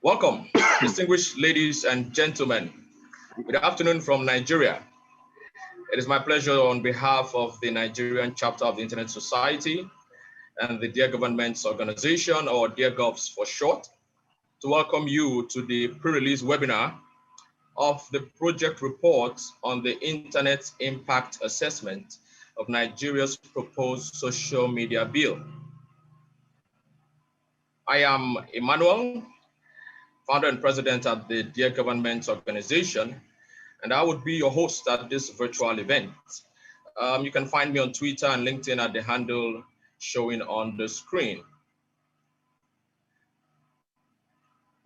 Welcome, distinguished ladies and gentlemen. Good afternoon from Nigeria. It is my pleasure on behalf of the Nigerian chapter of the Internet Society and the Dear Governments Organization, or DearGovs for short, to welcome you to the pre-release webinar of the project report on the Internet Impact Assessment of Nigeria's proposed social media bill. I am Emmanuel, founder and president at the Dear Governments Organization, and I would be your host at this virtual event. You can find me on Twitter and LinkedIn at the handle showing on the screen.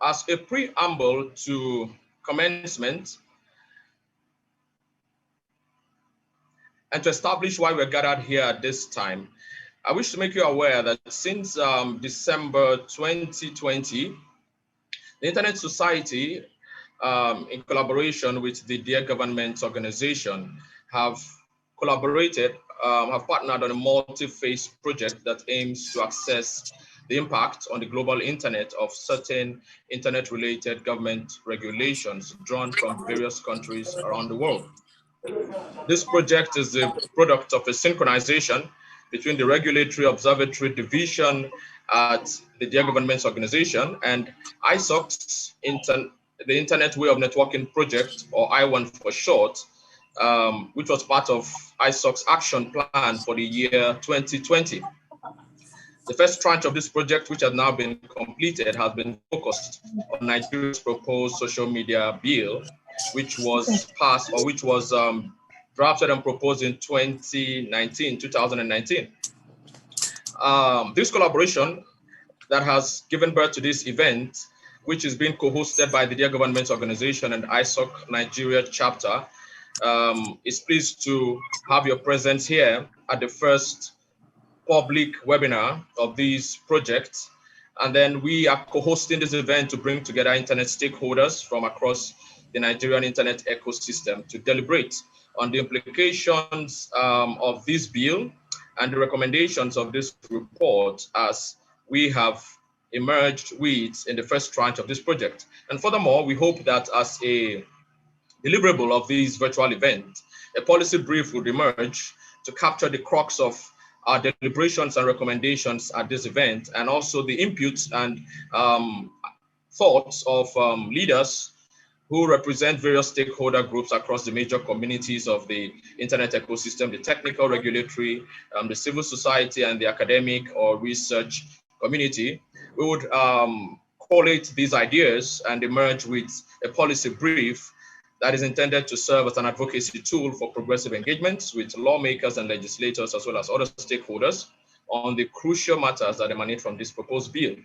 As a preamble to commencement, and to establish why we're gathered here at this time, I wish to make you aware that since December 2020, the Internet Society, in collaboration with the Dear Governments Organization, have collaborated, have partnered on a multi-phase project that aims to assess the impact on the global internet of certain internet-related government regulations drawn from various countries around the world. This project is the product of a synchronization between the Regulatory Observatory Division at the Dear Governments Organization and ISOC's the Internet Way of Networking Project, or I1 for short, which was part of ISOC's action plan for the year 2020. The first tranche of this project, which has now been completed, has been focused on Nigeria's proposed social media bill, which was passed, or which was drafted and proposed in 2019. This collaboration that has given birth to this event, which is being co-hosted by the Dear Governments Organization and ISOC-Nigeria chapter, is pleased to have your presence here at the first public webinar of these projects. And then we are co-hosting this event to bring together internet stakeholders from across the Nigerian internet ecosystem to deliberate on the implications of this bill and the recommendations of this report as we have emerged with in the first tranche of this project. And furthermore, we hope that as a deliverable of this virtual event, a policy brief would emerge to capture the crux of our deliberations and recommendations at this event, and also the inputs and thoughts of leaders who represent various stakeholder groups across the major communities of the internet ecosystem, the technical, regulatory, the civil society, and the academic or research community. We would collate these ideas and emerge with a policy brief that is intended to serve as an advocacy tool for progressive engagements with lawmakers and legislators, as well as other stakeholders, on the crucial matters that emanate from this proposed bill,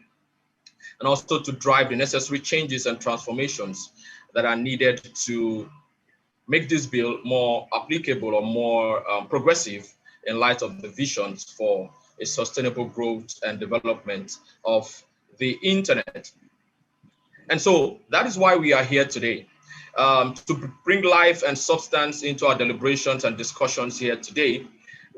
and also to drive the necessary changes and transformations that are needed to make this bill more applicable or more progressive in light of the visions for a sustainable growth and development of the internet. And so that is why we are here today, to bring life and substance into our deliberations and discussions here today.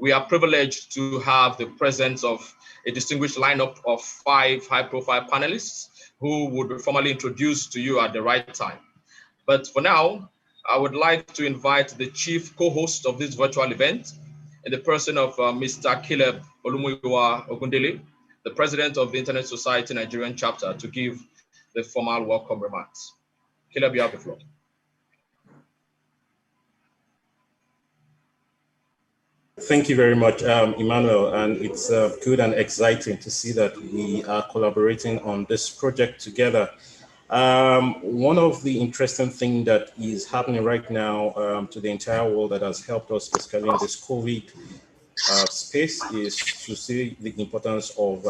We are privileged to have the presence of a distinguished lineup of 5 high-profile panelists who would be formally introduced to you at the right time. But for now, I would like to invite the chief co-host of this virtual event, in the person of Mr. Caleb Olumuyiwa Ogundele, the president of the Internet Society Nigerian chapter, to give the formal welcome remarks. Caleb, you have the floor. Thank you very much, Emmanuel, and it's good and exciting to see that we are collaborating on this project together. One of the interesting things that is happening right now to the entire world that has helped us, especially in this COVID space, is to see the importance of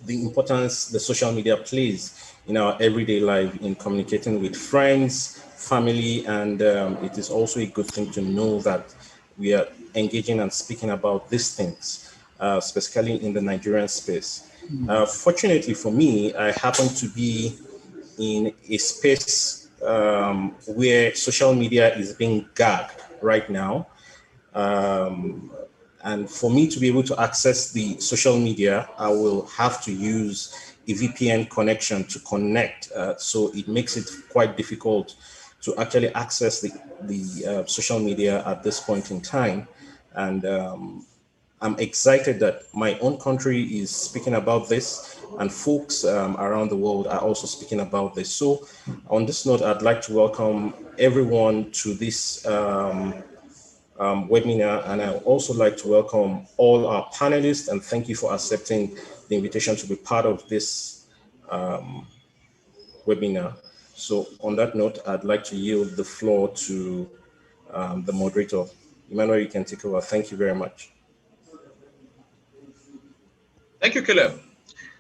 the social media plays in our everyday life in communicating with friends, family, and it is also a good thing to know that we are engaging and speaking about these things, specifically in the Nigerian space. Fortunately for me, I happen to be in a space where social media is being gagged right now. And for me to be able to access the social media, I will have to use a VPN connection to connect. So it makes it quite difficult to actually access the social media at this point in time. And I'm excited that my own country is speaking about this, and folks around the world are also speaking about this. So on this note, I'd like to welcome everyone to this webinar, and I'd also like to welcome all our panelists, and thank you for accepting the invitation to be part of this webinar. So on that note, I'd like to yield the floor to the moderator. Emmanuel, you can take over. Thank you very much. Thank you, Caleb.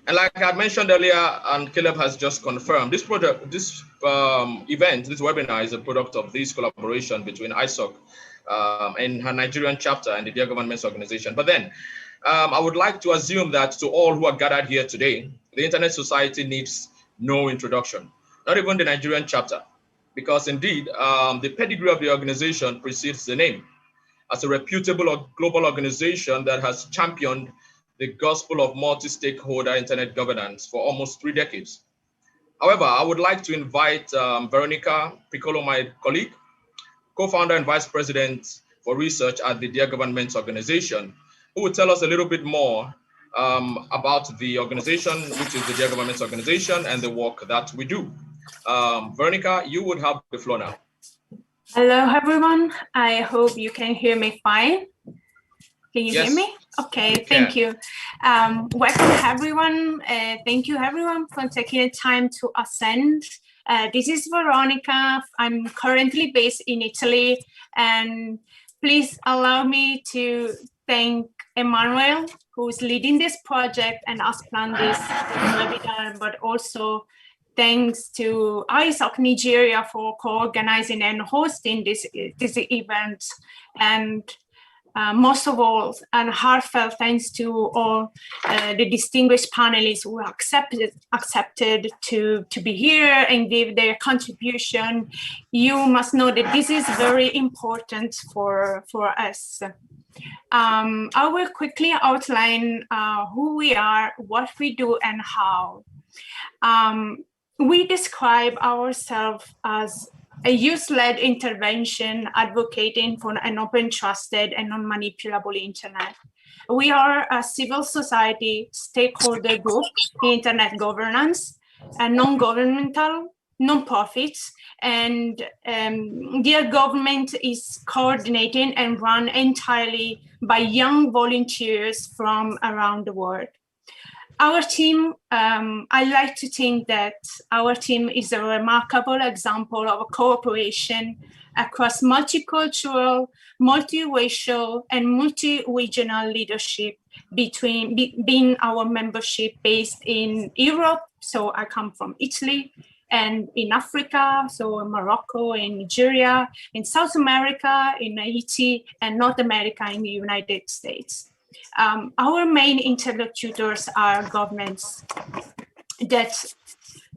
And like I mentioned earlier, and Caleb has just confirmed, this event, this webinar is a product of this collaboration between ISOC and her Nigerian chapter and the Dear Governments organization. But then I would like to assume that to all who are gathered here today, the Internet Society needs no introduction, not even the Nigerian chapter, because indeed the pedigree of the organization precedes the name. As a reputable global organization that has championed the gospel of multi-stakeholder internet governance for almost 3 decades. However, I would like to invite Veronica, Piccolo, my colleague, co-founder and vice president for research at the Dear Governments organization, who will tell us a little bit more about the organization, which is the Dear Governments organization, and the work that we do. Veronica, you would have the floor now. Hello, everyone. I hope you can hear me fine. Can you hear me? Okay, thank you. Welcome, everyone. Thank you, everyone, for taking the time to attend. This is Veronica. I'm currently based in Italy, and please allow me to thank Emmanuel, who's leading this project and has planned this webinar, but also thanks to ISOC-Nigeria for co-organizing and hosting this event. And most of all, and heartfelt thanks to all the distinguished panelists who accepted to be here and give their contribution. You must know that this is very important for us. I will quickly outline who we are, what we do, and how. We describe ourselves as a youth-led intervention advocating for an open, trusted, and non-manipulable internet. We are a civil society stakeholder group in internet governance, and non-governmental, non-profits, and DearGovs is coordinated and run entirely by young volunteers from around the world. Our team, I like to think that our team is a remarkable example of cooperation across multicultural, multiracial, and multi-regional leadership being our membership based in Europe. So I come from Italy, and in Africa, so in Morocco, in Nigeria, in South America, in Haiti, and North America, in the United States. Our main interlocutors are governments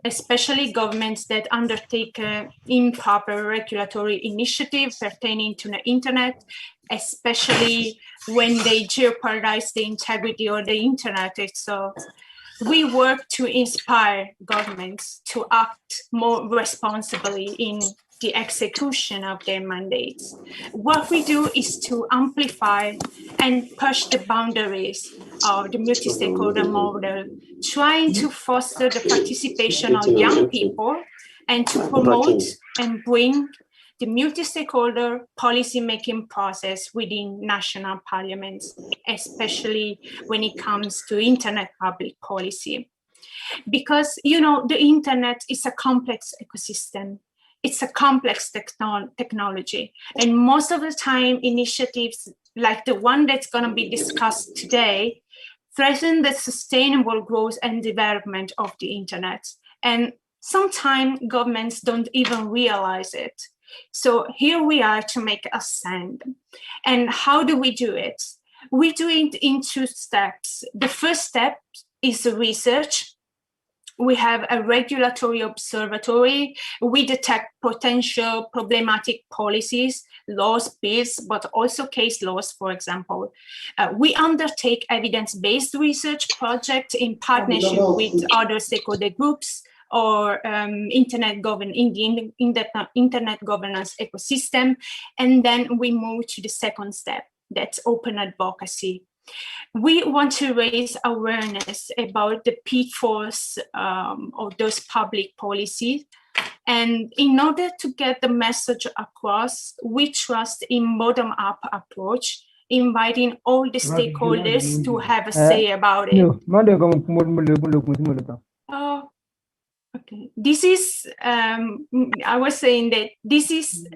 especially governments that undertake improper regulatory initiatives pertaining to the internet, especially when they jeopardize the integrity of the internet itself. We work to inspire governments to act more responsibly in the execution of their mandates. What we do is to amplify and push the boundaries of the multi-stakeholder model, trying to foster the participation of young people and to promote and bring the multi-stakeholder policy-making process within national parliaments, especially when it comes to internet public policy. Because, you know, the internet is a complex ecosystem. It's a complex technology. And most of the time, initiatives like the one that's going to be discussed today threaten the sustainable growth and development of the internet. And sometimes governments don't even realize it. So here we are to make a stand. And how do we do it? We do it in 2 steps. The first step is research. We have a regulatory observatory. We detect potential problematic policies, laws, bills, but also case laws, for example. We undertake evidence-based research projects in partnership with other stakeholder groups or internet governance ecosystem. And then we move to the second step, that's open advocacy. We want to raise awareness about the pitfalls of those public policies. And in order to get the message across, we trust in bottom-up approach, inviting all the stakeholders to have a say about it. Okay, this is, I was saying that this is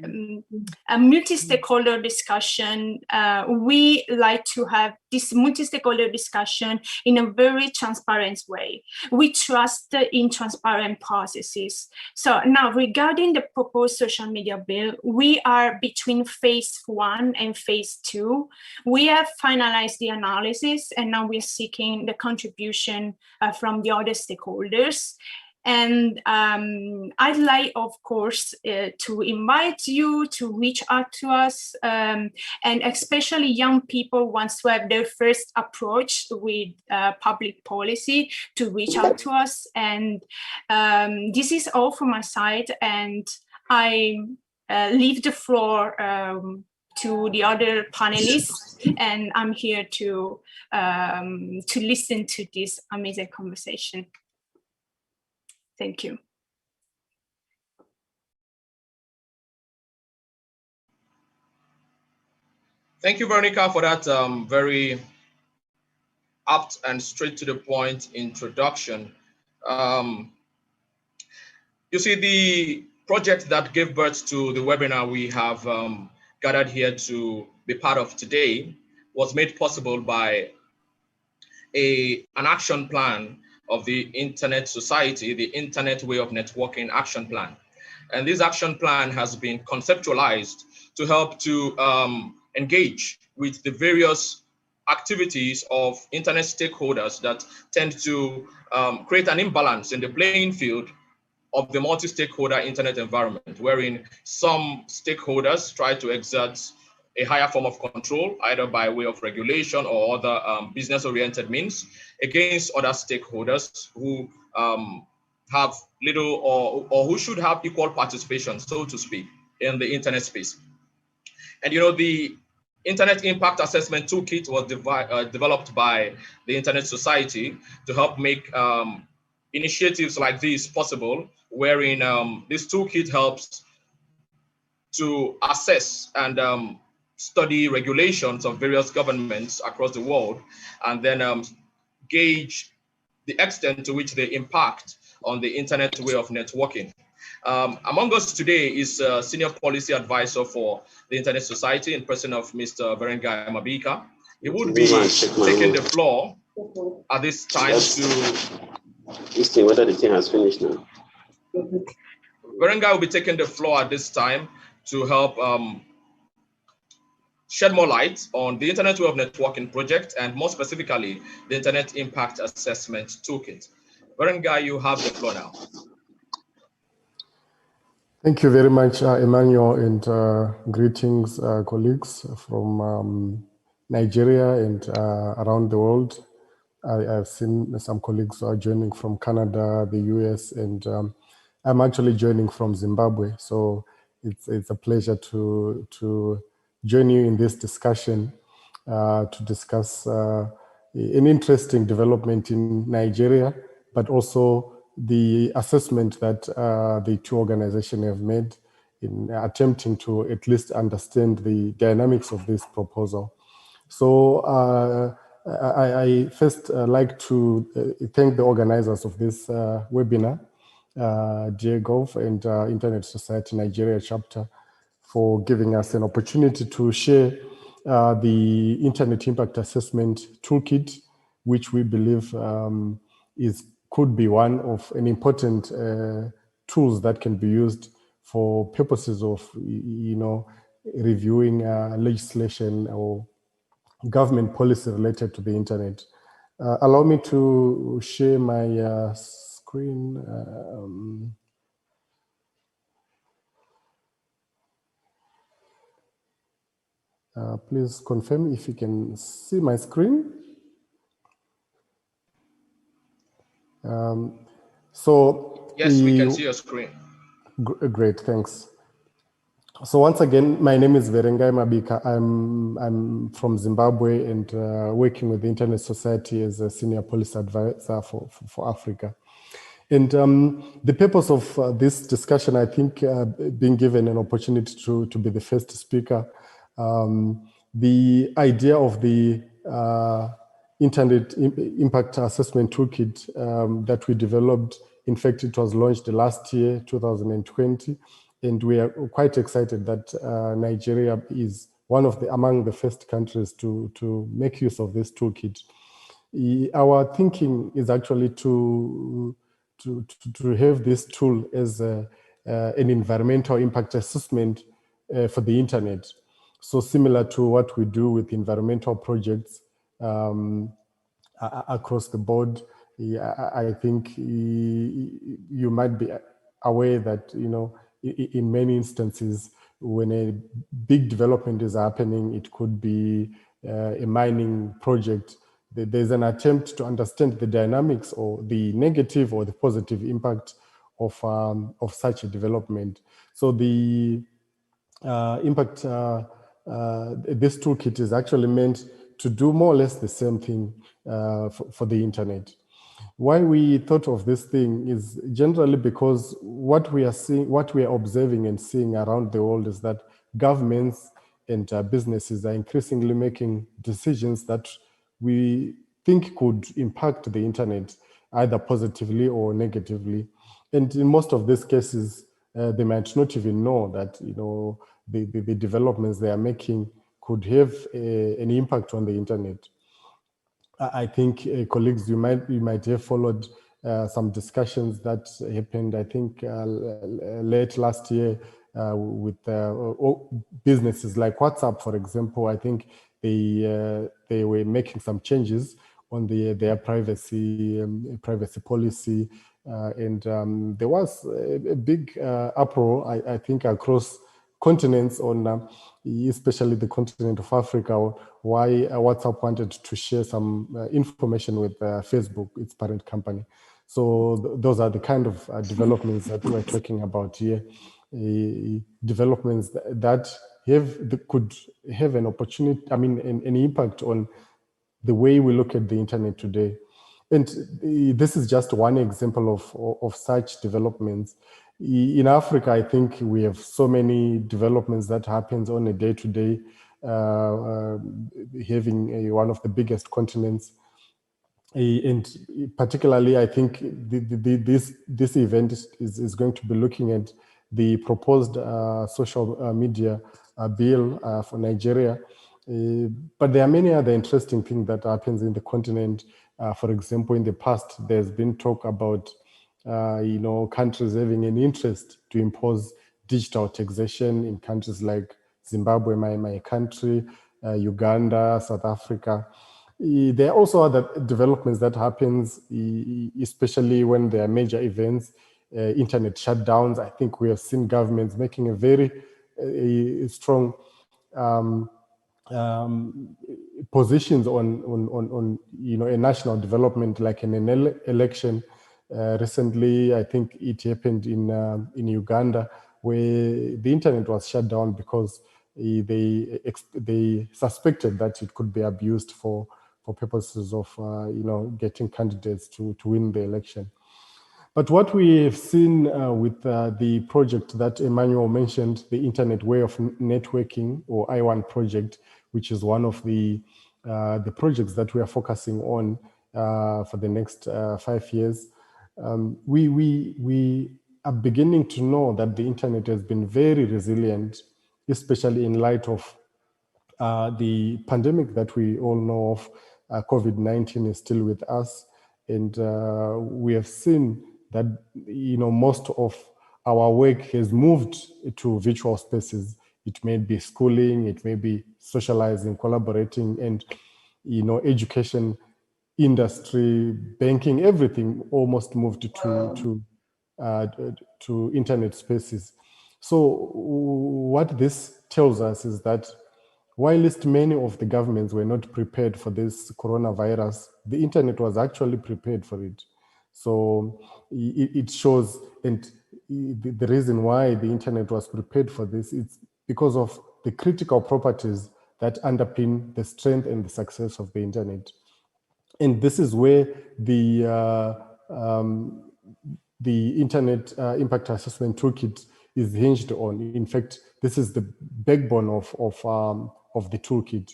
a multi-stakeholder discussion. We like to have this multi-stakeholder discussion in a very transparent way. We trust in transparent processes. So now regarding the proposed social media bill, we are between phase 1 and phase 2. We have finalized the analysis and now we're seeking the contribution from the other stakeholders. And I'd like, of course, to invite you to reach out to us, and especially young people wants to have their first approach with public policy to reach out to us. And this is all from my side, and I leave the floor to the other panelists, and I'm here to listen to this amazing conversation. Thank you. Thank you, Veronica, for that very apt and straight to the point introduction. You see, the project that gave birth to the webinar we have gathered here to be part of today was made possible by an action plan of the Internet Society, the Internet Way of Networking Action Plan. And this action plan has been conceptualized to help to engage with the various activities of Internet stakeholders that tend to create an imbalance in the playing field of the multi-stakeholder Internet environment, wherein some stakeholders try to exert a higher form of control, either by way of regulation or other business-oriented means, against other stakeholders who have little or who should have equal participation, so to speak, in the Internet space. And you know, the Internet Impact Assessment Toolkit was developed by the Internet Society to help make initiatives like this possible, wherein this toolkit helps to assess and study regulations of various governments across the world, and then gauge the extent to which they impact on the Internet way of networking. Among us today is a senior policy advisor for the Internet Society in person of Mr. Verengai Mabika. He would be taking the floor at this time to see whether the thing has finished now. Verengai will be taking the floor at this time to help shed more light on the Internet Way of Networking project, and more specifically, the Internet Impact Assessment Toolkit. Verengai, you have the floor now. Thank you very much, Emmanuel, and greetings, colleagues from Nigeria and around the world. I've seen some colleagues who are joining from Canada, the US, and I'm actually joining from Zimbabwe. So it's a pleasure to join you in this discussion to discuss an interesting development in Nigeria, but also the assessment that the two organizations have made in attempting to at least understand the dynamics of this proposal. So I first like to thank the organizers of this webinar, DearGovs and Internet Society Nigeria chapter, for giving us an opportunity to share the Internet Impact Assessment Toolkit, which we believe could be one of an important tools that can be used for purposes of, reviewing legislation or government policy related to the internet. Allow me to share my screen. Please confirm if you can see my screen. So yes, we can see your screen. Great, thanks. So once again, my name is Verengai Mabika. I'm from Zimbabwe and working with the Internet Society as a senior policy advisor for Africa. And the purpose of this discussion, I think, being given an opportunity to be the first speaker, the idea of the Internet Impact Assessment Toolkit that we developed, in fact, it was launched last year, 2020, and we are quite excited that Nigeria is among the first countries to make use of this toolkit. Our thinking is actually to have this tool as an environmental impact assessment for the internet. So similar to what we do with environmental projects across the board. I think you might be aware that, in many instances, when a big development is happening, it could be a mining project. There's an attempt to understand the dynamics or the negative or the positive impact of such a development. So the impact, this toolkit is actually meant to do more or less the same thing for the internet. Why we thought of this thing is generally because what we are observing and seeing around the world is that governments and businesses are increasingly making decisions that we think could impact the internet either positively or negatively. And in most of these cases, they might not even know that the developments they are making could have an impact on the internet. I think, colleagues, you might have followed some discussions that happened, I think, late last year with businesses like WhatsApp, for example. I think they were making some changes on their privacy policy, and there was a big uproar, I think, across continents on, especially the continent of Africa, why WhatsApp wanted to share some information with Facebook, its parent company. So those are the kind of developments that we're talking about here. Developments that could have an opportunity, an impact on the way we look at the internet today. And this is just one example of such developments. In Africa, I think we have so many developments that happens on a day-to-day, having one of the biggest continents. And particularly, I think this event is going to be looking at the proposed social media bill for Nigeria. But there are many other interesting things that happens in the continent. For example, in the past, there's been talk about countries having an interest to impose digital taxation in countries like Zimbabwe, my country, Uganda, South Africa. There are also other developments that happens, especially when there are major events, internet shutdowns. I think we have seen governments making a very strong positions on a national development, like in an election. Recently, I think it happened in Uganda, where the internet was shut down because they suspected that it could be abused for purposes of getting candidates to win the election. But what we have seen with the project that Emmanuel mentioned, the Internet Way of Networking, or I1 project, which is one of the projects that we are focusing on for the next 5 years, we are beginning to know that the internet has been very resilient, especially in light of the pandemic that we all know of. COVID-19 is still with us, and we have seen that most of our work has moved to virtual spaces. It may be schooling, it may be socializing, collaborating, and education industry, banking, everything almost moved to internet spaces. So what this tells us is that whilst many of the governments were not prepared for this coronavirus, the internet was actually prepared for it. So it shows, and the reason why the internet was prepared for this is because of the critical properties that underpin the strength and the success of the internet. And this is where the Internet Impact Assessment Toolkit is hinged on. In fact, this is the backbone of the toolkit.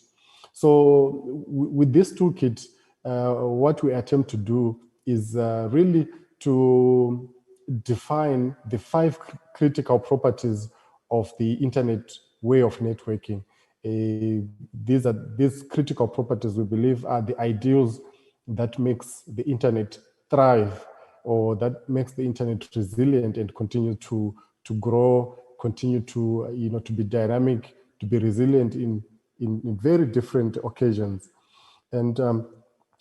So with this toolkit, what we attempt to do is really to define the 5 critical properties of the internet way of networking. These critical properties, we believe, are the ideals that makes the internet thrive, or that makes the internet resilient and continue to grow, continue to to be dynamic, to be resilient in very different occasions. And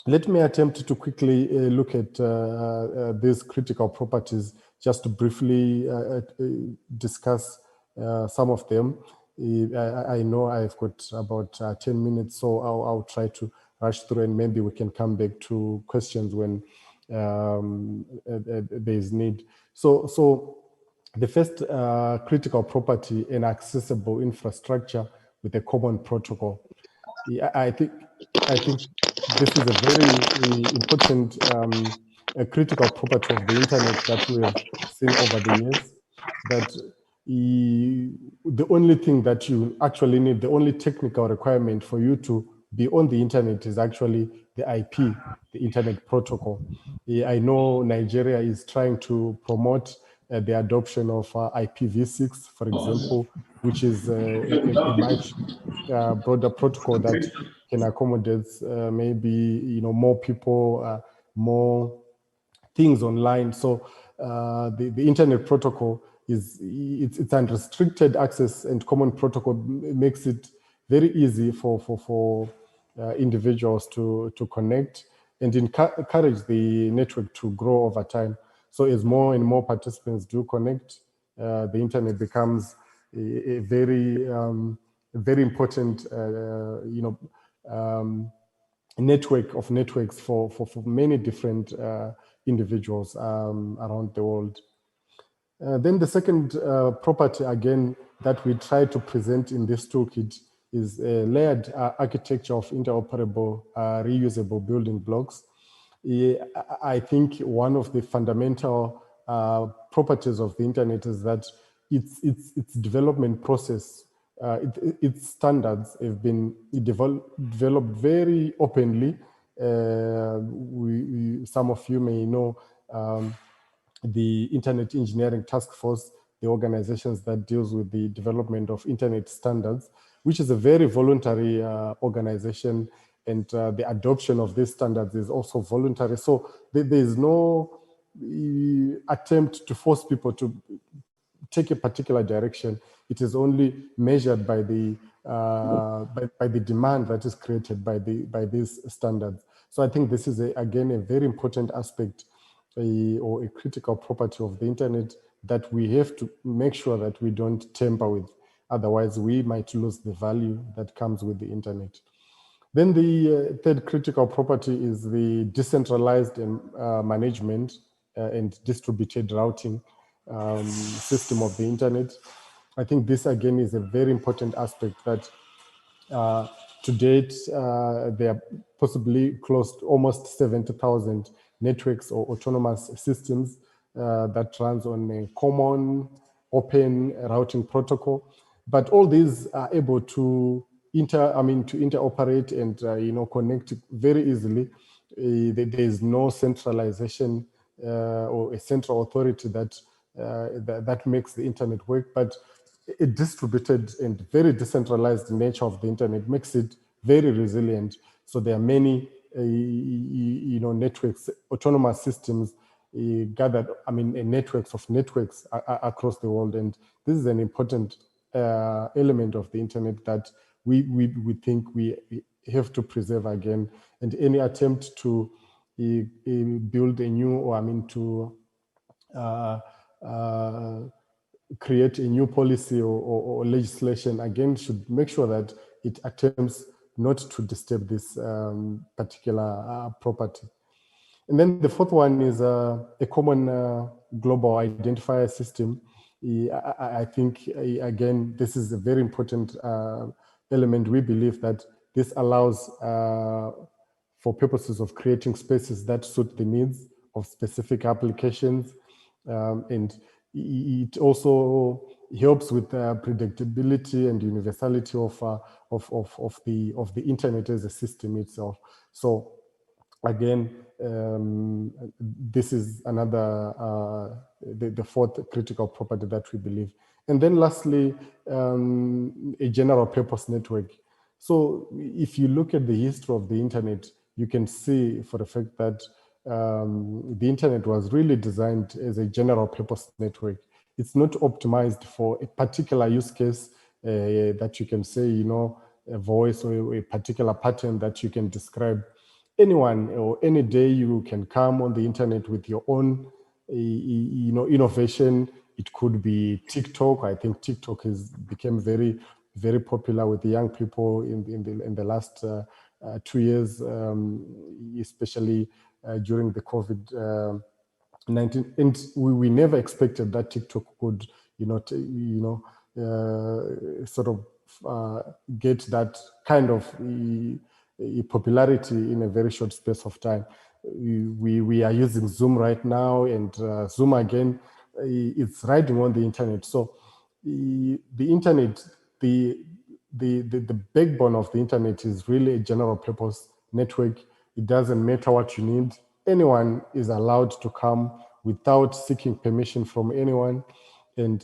let me attempt to quickly look at these critical properties, just to briefly discuss some of them. I know I've got about 10 minutes, so I'll try to rush through, and maybe we can come back to questions when there is need. So the first critical property, an accessible infrastructure with a common protocol. I think this is a very important critical property of the internet that we have seen over the years, that the only thing that you actually need, the only technical requirement for you to be on the internet is actually the IP, the internet protocol. I know Nigeria is trying to promote the adoption of IPv6, for example, which is a much broader protocol that can accommodate maybe more people, more things online. So the internet protocol it's unrestricted access, and common protocol makes it very easy for individuals to connect and encourage the network to grow over time. So as more and more participants do connect, the internet becomes a very important network of networks for many different individuals around the world. Then the second property, again, that we try to present in this toolkit is a layered architecture of interoperable, reusable building blocks. I think one of the fundamental properties of the internet is that its development process, its standards have been developed very openly. Some of you may know the Internet Engineering Task Force, the organizations that deals with the development of internet standards, which is a very voluntary organization, and the adoption of these standards is also voluntary. So there is no attempt to force people to take a particular direction. It is only measured by the demand that is created by these standards. So I think this is again a very important aspect or a critical property of the internet that we have to make sure that we don't tamper with. Otherwise, we might lose the value that comes with the internet. Then the third critical property is the decentralized management and distributed routing system of the internet. I think this again is a very important aspect that to date, there are possibly close to almost 70,000 networks or autonomous systems that runs on a common open routing protocol. But all these are able to interoperate and connect very easily. There is no centralization or a central authority that makes the internet work, but a distributed and very decentralized nature of the internet makes it very resilient. So there are many networks, autonomous systems gathered, networks of networks across the world. And this is an important element of the internet that we think we have to preserve again. And any attempt to build a new, or I mean to create a new policy or legislation, again, should make sure that it attempts not to disturb this particular property. And then the fourth one is a common global identifier system. I think, again, this is a very important element. We believe that this allows for purposes of creating spaces that suit the needs of specific applications. And it also helps with predictability and universality of the internet as a system itself. So again, this is another, the fourth critical property that we believe. And then lastly, a general purpose network. So if you look at the history of the internet, you can see for the fact that the internet was really designed as a general purpose network. It's not optimized for a particular use case that you can say, you know, a voice or a particular pattern that you can describe. Anyone or any day you can come on the internet with your own, you know, innovation. It could be TikTok. I think TikTok has become very, very popular with the young people in the last 2 years, especially during the COVID-19. And we never expected that TikTok could, sort of get that kind of popularity in a very short space of time. We are using Zoom right now, and Zoom again, it's riding on the internet. So the internet, the backbone of the internet is really a general purpose network. It doesn't matter what you need. Anyone is allowed to come without seeking permission from anyone. And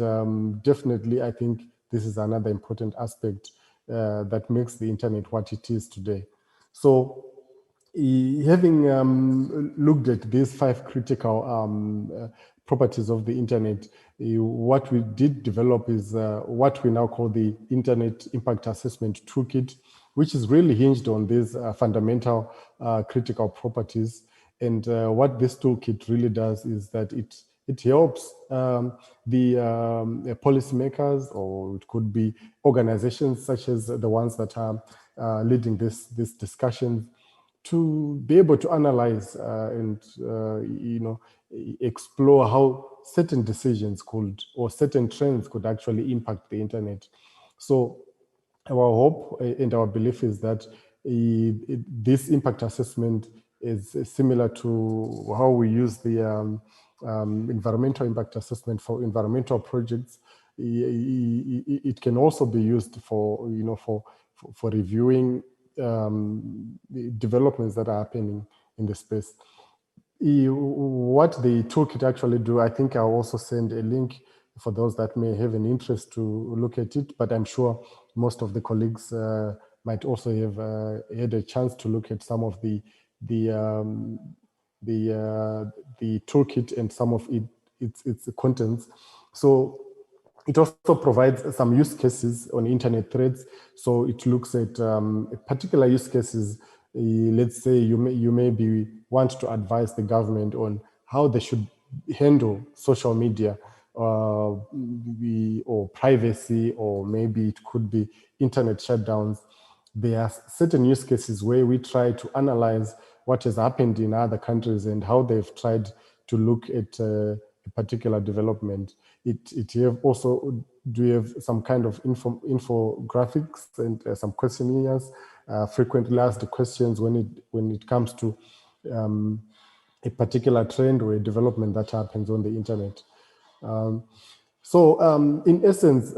definitely, I think this is another important aspect that makes the internet what it is today. So having looked at these 5 critical properties of the internet, what we did develop is what we now call the Internet Impact Assessment Toolkit, which is really hinged on these fundamental critical properties. And what this toolkit really does is that it helps the policymakers, or it could be organizations such as the ones that are leading this discussion, to be able to analyze and explore how certain decisions could, or certain trends could actually impact the internet. So our hope and our belief is that this impact assessment is similar to how we use the environmental impact assessment for environmental projects. It can also be used for reviewing the developments that are happening in the space. What the toolkit actually do, I think I'll also send a link for those that may have an interest to look at it, but I'm sure most of the colleagues might also have had a chance to look at some of the toolkit and some of its contents. So it also provides some use cases on internet threads. So it looks at particular use cases. Let's say you may want to advise the government on how they should handle social media or privacy, or maybe it could be internet shutdowns. There are certain use cases where we try to analyze what has happened in other countries and how they've tried to look at a particular development. It also have some kind of infographics and some questionnaires, frequently asked questions when it comes to a particular trend or a development that happens on the internet. So in essence,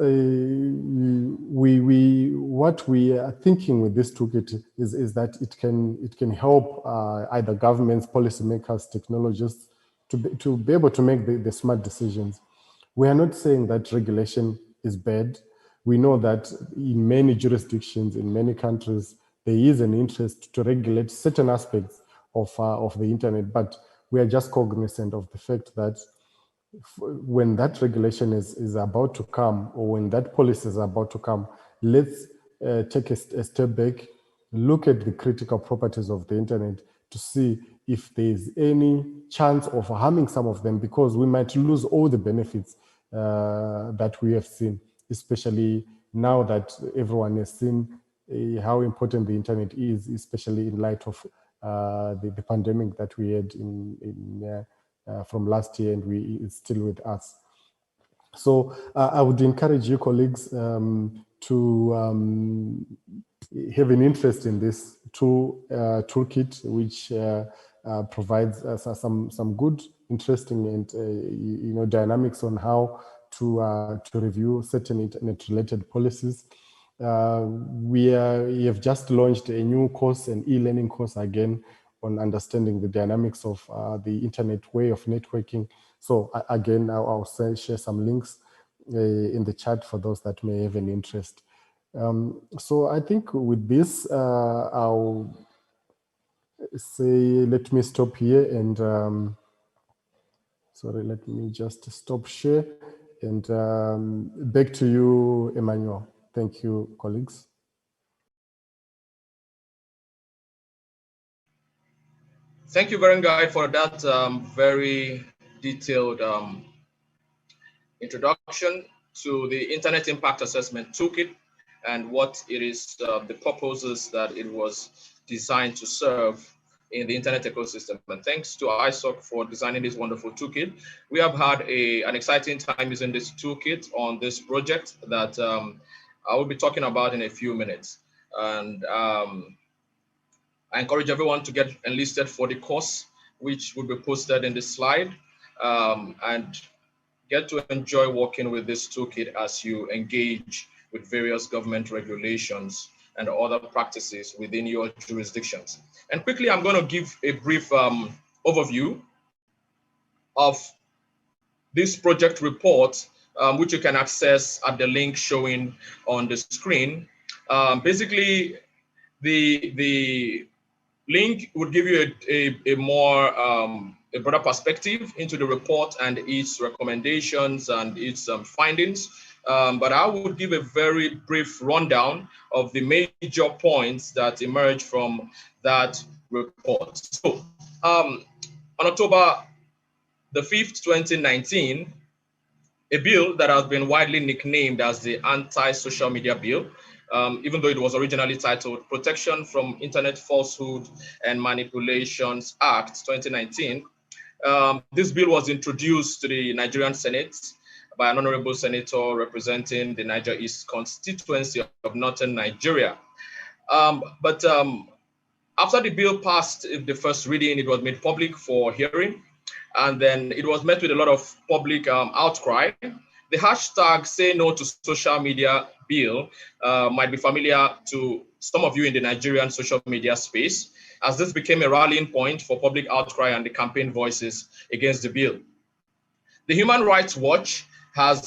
what we are thinking with this toolkit is that it can help either governments, policymakers, technologists to be able to make the smart decisions. We are not saying that regulation is bad. We know that in many jurisdictions, in many countries, there is an interest to regulate certain aspects of the internet, but we are just cognizant of the fact that when that regulation is about to come, or when that policy is about to come, let's take a step back, look at the critical properties of the internet to see if there's any chance of harming some of them, because we might lose all the benefits that we have seen, especially now that everyone has seen how important the internet is, especially in light of the pandemic that we had from last year, and it's still with us. So I would encourage you, colleagues, to have an interest in this toolkit, which provides some good, interesting, and dynamics on how to review certain internet-related policies. We have just launched a new course, an e-learning course again, on understanding the dynamics of the internet way of networking. So again, I'll share some links in the chat for those that may have an interest. So I think with this, I'll say, let me stop here and, sorry, let me just stop share and back to you, Emmanuel. Thank you, colleagues. Thank you, Verengai, for that very detailed introduction to the Internet Impact Assessment Toolkit and what it is, the purposes that it was designed to serve in the internet ecosystem. And thanks to ISOC for designing this wonderful toolkit. We have had an exciting time using this toolkit on this project that I will be talking about in a few minutes. And I encourage everyone to get enlisted for the course, which will be posted in this slide, and get to enjoy working with this toolkit as you engage with various government regulations and other practices within your jurisdictions. And quickly, I'm going to give a brief overview of this project report, which you can access at the link showing on the screen. Basically, the link would give you a more a broader perspective into the report and its recommendations and its findings. But I would give a very brief rundown of the major points that emerged from that report. So on October the 5th, 2019, a bill that has been widely nicknamed as the Anti-Social Media Bill, even though it was originally titled Protection from Internet Falsehood and Manipulations Act 2019. This bill was introduced to the Nigerian Senate by an honorable senator representing the Niger East constituency of Northern Nigeria. But after the bill passed the first reading, it was made public for hearing, and then it was met with a lot of public outcry. The hashtag Say No to Social Media Bill might be familiar to some of you in the Nigerian social media space, as this became a rallying point for public outcry and the campaign voices against the bill. The Human Rights Watch has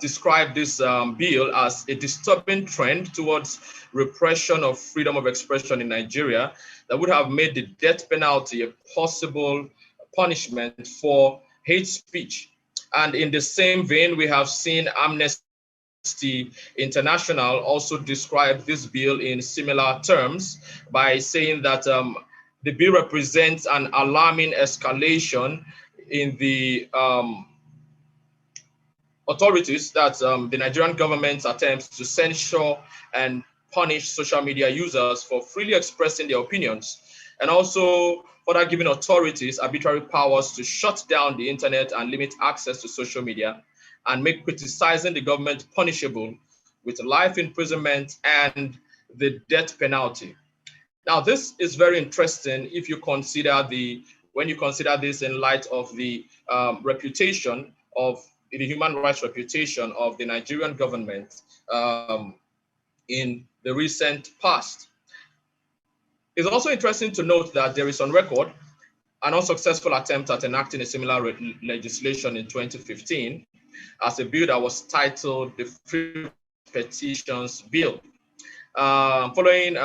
described this bill as a disturbing trend towards repression of freedom of expression in Nigeria that would have made the death penalty a possible punishment for hate speech. And in the same vein, we have seen Amnesty International also describe this bill in similar terms by saying that the bill represents an alarming escalation in the authorities that the Nigerian government's attempts to censure and punish social media users for freely expressing their opinions, and also further giving authorities arbitrary powers to shut down the internet and limit access to social media, and make criticizing the government punishable with life imprisonment and the death penalty. Now, this is very interesting if you consider when you consider this in light of the reputation of the human rights reputation of the Nigerian government in the recent past. It's also interesting to note that there is on record an unsuccessful attempt at enacting a similar legislation in 2015 as a bill that was titled the Free Petitions Bill. Following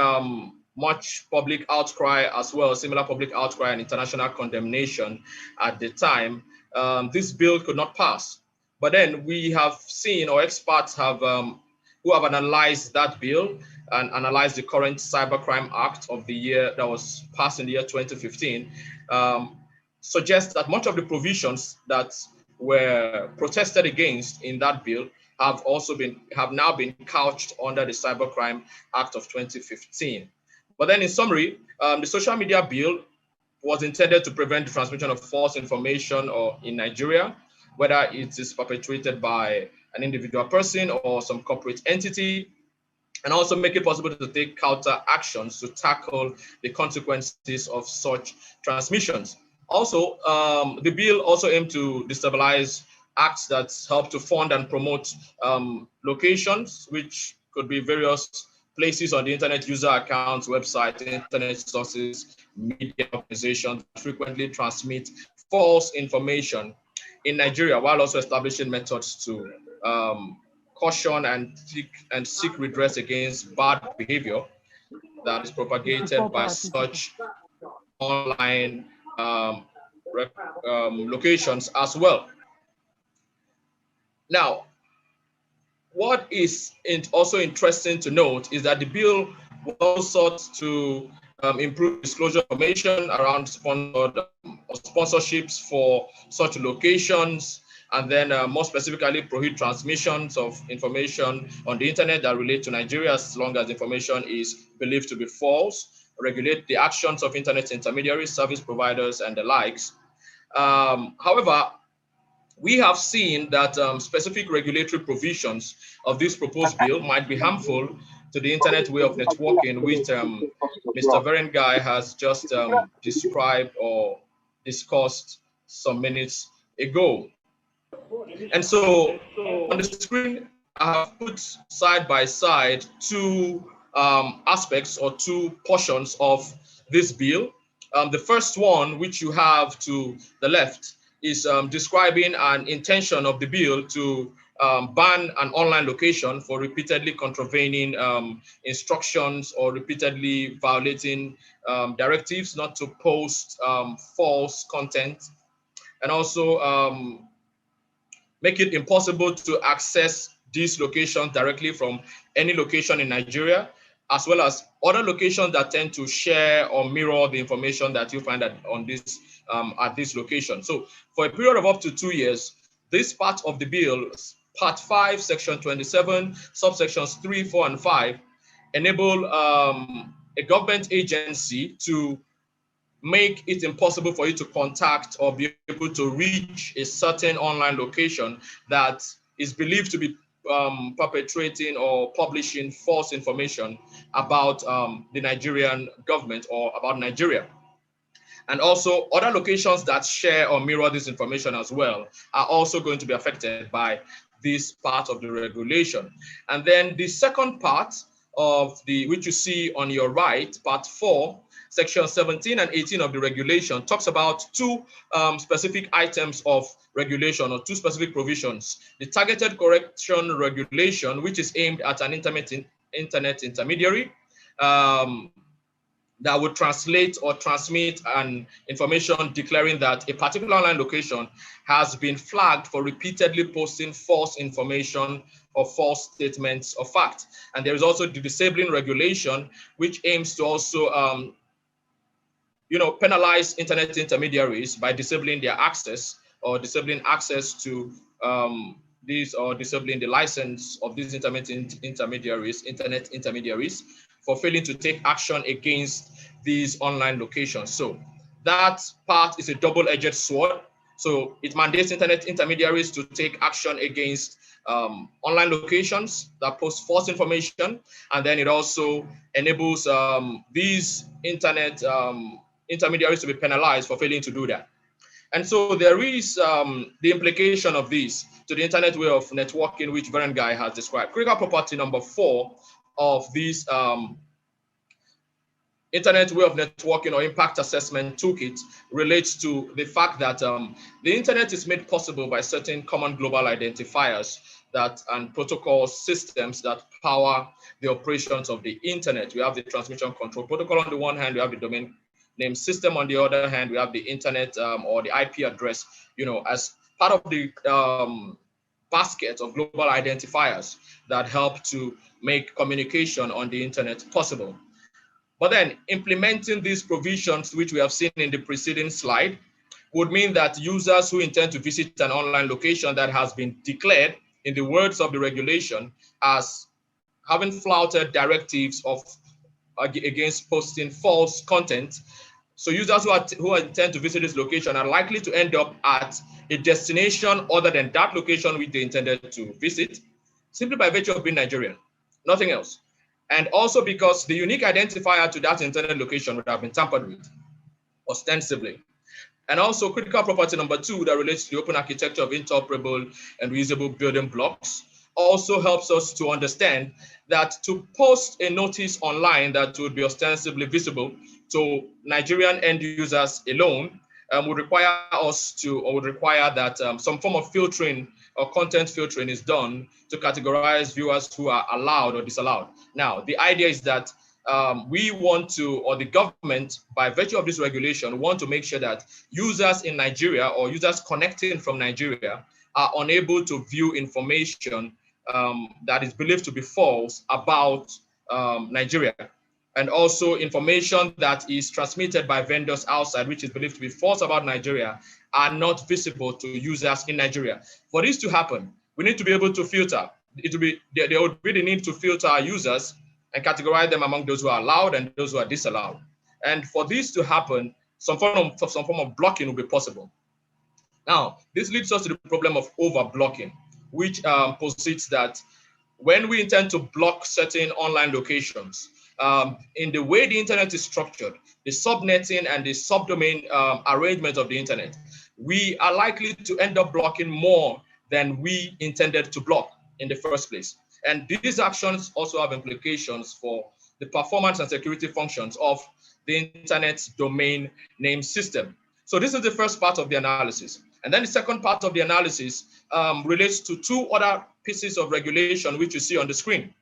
much public outcry as well, similar public outcry and international condemnation at the time, this bill could not pass. But then we have seen, or experts have who have analyzed that bill and analyze the current Cybercrime Act of the year that was passed in the year 2015, suggests that much of the provisions that were protested against in that bill have now been couched under the Cybercrime Act of 2015. But then in summary, the social media bill was intended to prevent the transmission of false information in Nigeria, whether it is perpetrated by an individual person or some corporate entity, and also make it possible to take counter actions to tackle the consequences of such transmissions. Also, the bill also aimed to destabilize acts that help to fund and promote locations, which could be various places on the internet, user accounts, websites, internet sources, media organizations that frequently transmit false information in Nigeria, while also establishing methods to caution and seek redress against bad behavior that is propagated by such online locations as well. Now, what is also interesting to note is that the bill also sought to improve disclosure information around sponsorships for such locations, and then more specifically prohibit transmissions of information on the internet that relate to Nigeria as long as information is believed to be false, regulate the actions of internet intermediaries, service providers, and the likes. However, we have seen that specific regulatory provisions of this proposed bill might be harmful to the internet way of networking, which Mr. Verengai has just described or discussed some minutes ago. And so on the screen, I have put side by side two aspects or two portions of this bill. The first one, which you have to the left, is describing an intention of the bill to ban an online location for repeatedly contravening instructions or repeatedly violating directives not to post false content, and also make it impossible to access these locations directly from any location in Nigeria, as well as other locations that tend to share or mirror the information that you find on this at this location. So for a period of up to 2 years, this part of the bill, Part 5, Section 27, subsections 3, 4, and 5, enable a government agency to make it impossible for you to contact or be able to reach a certain online location that is believed to be perpetrating or publishing false information about the Nigerian government or about Nigeria. And also other locations that share or mirror this information as well are also going to be affected by this part of the regulation. And then the second part of which you see on your right, Part 4, Section 17 and 18 of the regulation talks about two specific items of regulation or two specific provisions. The targeted correction regulation, which is aimed at an internet intermediary that would translate or transmit an information declaring that a particular online location has been flagged for repeatedly posting false information or false statements of fact. And there is also the disabling regulation, which aims to also penalize internet intermediaries by disabling their access or disabling access to these, or disabling the license of these internet intermediaries for failing to take action against these online locations. So that part is a double-edged sword. So it mandates internet intermediaries to take action against online locations that post false information, and then it also enables these internet intermediaries to be penalized for failing to do that. And so there is the implication of this to the internet way of networking, which Verengai has described. Critical property number 4 of this internet way of networking or impact assessment toolkit relates to the fact that the internet is made possible by certain common global identifiers and protocol systems that power the operations of the internet. We have the transmission control protocol on the one hand, we have the domain name system on the other hand, we have the internet or the IP address, as part of the basket of global identifiers that help to make communication on the internet possible. But then implementing these provisions, which we have seen in the preceding slide, would mean that users who intend to visit an online location that has been declared, in the words of the regulation, as having flouted directives against posting false content. So users who intend to visit this location are likely to end up at a destination other than that location which they intended to visit, simply by virtue of being Nigerian, nothing else. And also because the unique identifier to that intended location would have been tampered with, ostensibly. And also critical property number 2 that relates to the open architecture of interoperable and reusable building blocks also helps us to understand that to post a notice online that would be ostensibly visible to Nigerian end users alone would require that some form of filtering or content filtering is done to categorize viewers who are allowed or disallowed. Now, the idea is that we want to, or the government, by virtue of this regulation, want to make sure that users in Nigeria or users connecting from Nigeria are unable to view information that is believed to be false about Nigeria. And also information that is transmitted by vendors outside, which is believed to be false about Nigeria, are not visible to users in Nigeria. For this to happen, we need to be able to filter. There would be the need to filter our users and categorize them among those who are allowed and those who are disallowed. And for this to happen, some form of blocking will be possible. Now, this leads us to the problem of over-blocking, which posits that when we intend to block certain online locations, in the way the internet is structured, the subnetting and the subdomain arrangement of the internet, we are likely to end up blocking more than we intended to block in the first place. And these actions also have implications for the performance and security functions of the internet's domain name system. So this is the first part of the analysis. And then the second part of the analysis relates to 2 other pieces of regulation, which you see on the screen.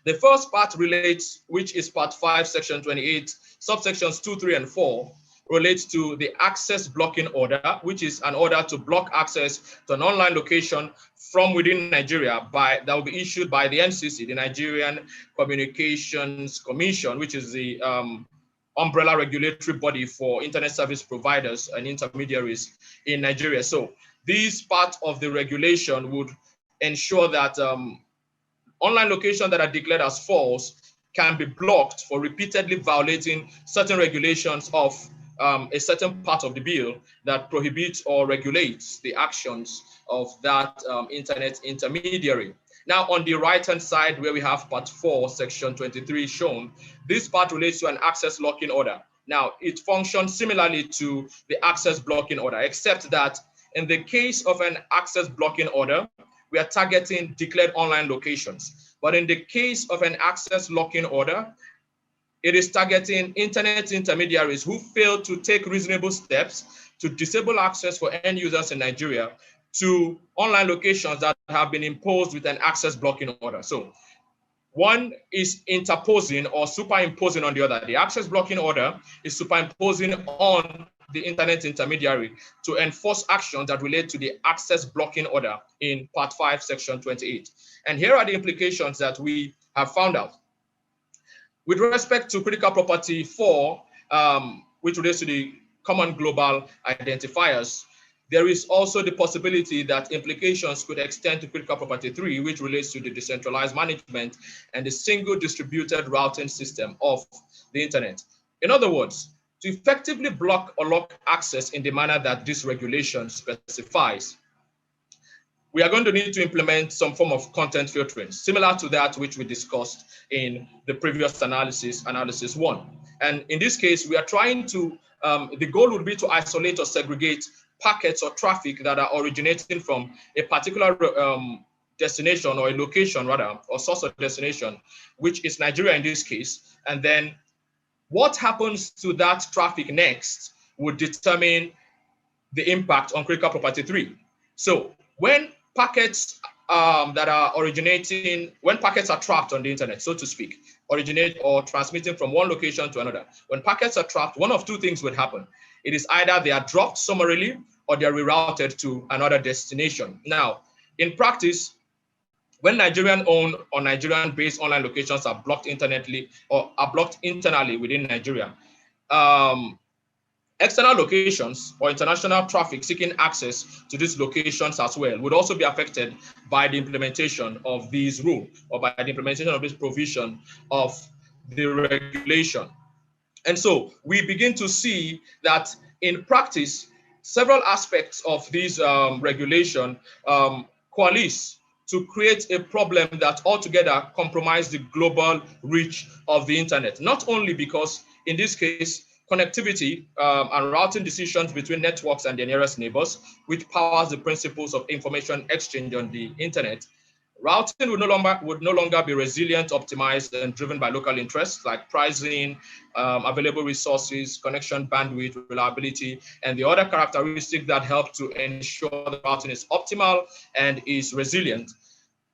The first part relates, which is part 5, section 28, subsections 2, 3, and 4, relates to the access blocking order, which is an order to block access to an online location from within Nigeria that will be issued by the NCC, the Nigerian Communications Commission, which is the umbrella regulatory body for internet service providers and intermediaries in Nigeria. So this part of the regulation would ensure that online locations that are declared as false can be blocked for repeatedly violating certain regulations of a certain part of the bill that prohibits or regulates the actions of that internet intermediary. Now, on the right-hand side, where we have part 4, section 23 shown, this part relates to an access locking order. Now, it functions similarly to the access blocking order, except that in the case of an access blocking order, we are targeting declared online locations. But in the case of an access locking order, it is targeting internet intermediaries who fail to take reasonable steps to disable access for end users in Nigeria to online locations that have been imposed with an access blocking order. So one is interposing or superimposing on the other. The access blocking order is superimposing on the internet intermediary to enforce actions that relate to the access blocking order in part 5, section 28. And here are the implications that we have found out. With respect to critical property 4, which relates to the common global identifiers, there is also the possibility that implications could extend to critical property 3, which relates to the decentralized management and the single distributed routing system of the internet. In other words, to effectively block or lock access in the manner that this regulation specifies, we are going to need to implement some form of content filtering, similar to that which we discussed in the previous analysis 1. And in this case, we are trying to, the goal would be to isolate or segregate packets or traffic that are originating from a particular destination or a location rather, or source of destination, which is Nigeria in this case. And then what happens to that traffic next would determine the impact on critical property 3. So when packets that are originating, when packets are trapped on the internet, so to speak, originate or transmitting from one location to another, when packets are trapped, one of 2 things would happen. It is either they are dropped summarily or they are rerouted to another destination. Now, In practice, when Nigerian-owned or Nigerian-based online locations are blocked internally within Nigeria, external locations or international traffic seeking access to these locations as well would also be affected by the implementation of these rules or by the implementation of this provision of the regulation. And so we begin to see that in practice, several aspects of this regulation coalesce to create a problem that altogether compromise the global reach of the internet. Not only because, in this case, connectivity and routing decisions between networks and their nearest neighbors, which powers the principles of information exchange on the internet, routing would no longer be resilient, optimized, and driven by local interests like pricing, available resources, connection bandwidth, reliability, and the other characteristics that help to ensure the routing is optimal and is resilient.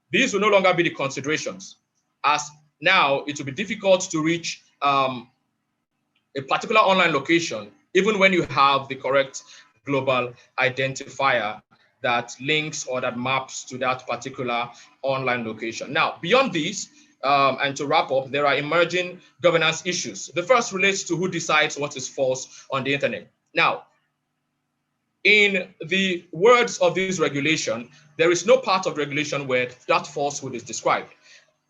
These will no longer be the considerations, as now it will be difficult to reach a particular online location, even when you have the correct global identifier that links or that maps to that particular online location. Now, beyond these, and to wrap up, there are emerging governance issues. The first relates to who decides what is false on the internet. Now, in the words of this regulation, there is no part of regulation where that falsehood is described,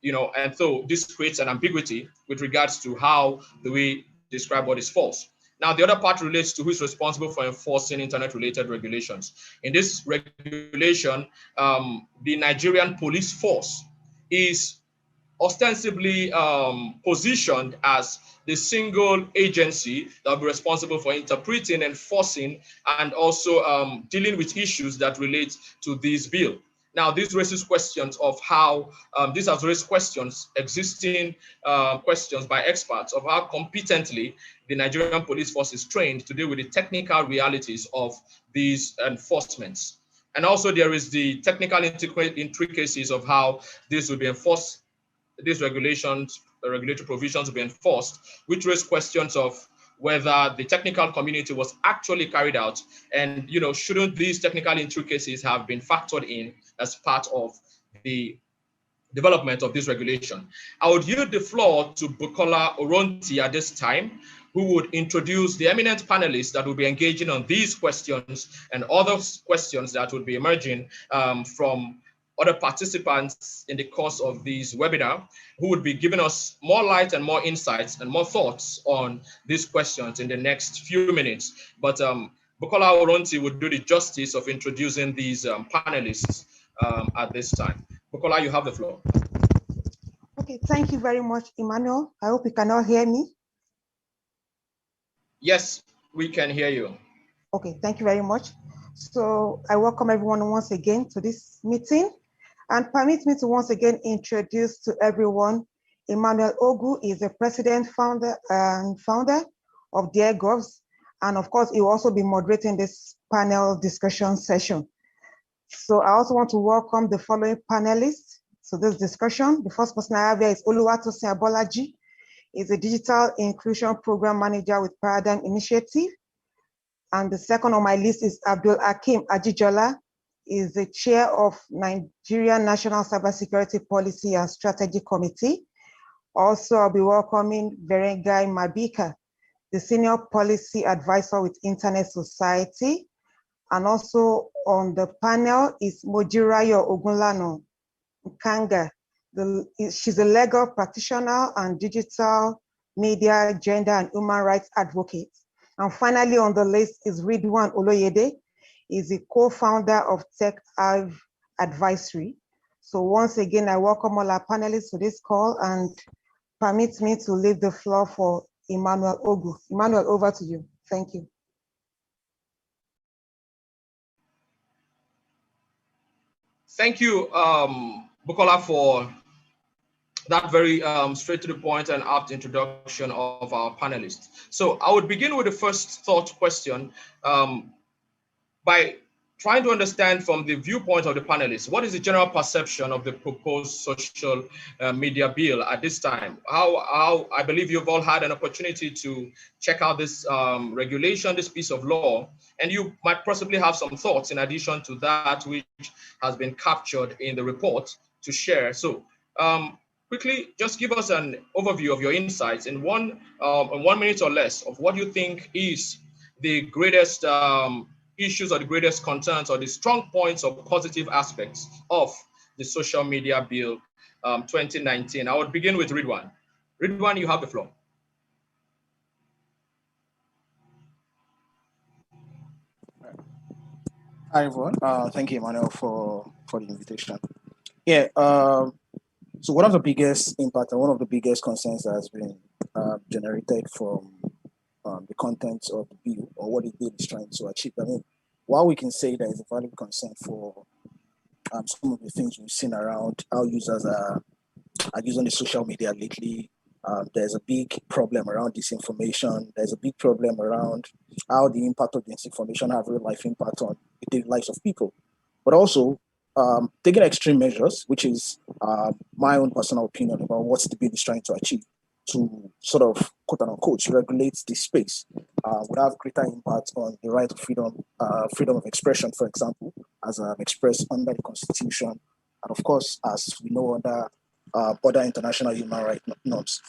and so this creates an ambiguity with regards to how do we describe what is false. Now, the other part relates to who is responsible for enforcing internet-related regulations. In this regulation, the Nigerian police force is ostensibly positioned as the single agency that will be responsible for interpreting, enforcing, and also dealing with issues that relate to this bill. Now, this raises questions of how, this has raised questions, existing questions by experts of how competently the Nigerian police force is trained to deal with the technical realities of these enforcements. And also there is the technical intricacies of how this will be enforced, these regulations, the regulatory provisions will be enforced, which raise questions of whether the technical community was actually carried out, and shouldn't these technical intricacies have been factored in as part of the development of this regulation. I would yield the floor to Bukola Oronti at this time, who would introduce the eminent panelists that will be engaging on these questions and other questions that will be emerging from other participants in the course of this webinar, who would be giving us more light and more insights and more thoughts on these questions in the next few minutes. But Bukola Oronti would do the justice of introducing these panelists at this time. Bukola, you have the floor. Okay, thank you very much, Emmanuel. I hope you can all hear me. Yes, we can hear you. Okay, thank you very much. So I welcome everyone once again to this meeting, and permit me to once again introduce to everyone Emmanuel Ogu is the president, founder of DearGovs, and of course he will also be moderating this panel discussion session. So I also want to welcome the following panelists to this discussion. The first person I have here is Oluwatosin Abolaji. He's a digital inclusion program manager with Paradigm Initiative. And the second on my list is Abdul-Hakeem Ajijola. Is the chair of Nigerian National Cybersecurity Policy and Strategy Committee. Also, I'll be welcoming Verengai Mabika, the senior policy advisor with Internet Society. And also on the panel is Mojirayo Ogunlano Nkanga. She's a legal practitioner and digital media, gender and human rights advocate. And finally on the list is Ridwan Oloyede. Is the co-founder of Tech Hive Advisory. So once again, I welcome all our panelists to this call and permit me to leave the floor for Emmanuel Ogu. Emmanuel, over to you. Thank you. Thank you, Bukola, for that very straight to the point and apt introduction of our panelists. So I would begin with the first thought question by trying to understand from the viewpoint of the panelists, what is the general perception of the proposed social media bill at this time? How I believe you've all had an opportunity to check out this regulation, this piece of law, and you might possibly have some thoughts in addition to that which has been captured in the report to share. So quickly, just give us an overview of your insights in 1 minute or less of what you think is the greatest issues or the greatest concerns or the strong points or positive aspects of the social media bill 2019. I would begin with Ridwan. Ridwan, you have the floor. Hi everyone. Thank you, Emmanuel, for the invitation. Yeah. So one of the biggest impact and one of the biggest concerns that has been generated from the content of the bill or what the bill is trying to achieve. I mean, while we can say there is a valid concern for some of the things we've seen around how users are using the social media lately, there's a big problem around disinformation. There's a big problem around how the impact of disinformation have real life impact on the daily lives of people. But also taking extreme measures, which is my own personal opinion about what the bill is trying to achieve, to sort of quote unquote regulate this space, would have greater impact on the right of freedom of expression, for example, as expressed under the Constitution, and of course, as we know, under other international human rights norms.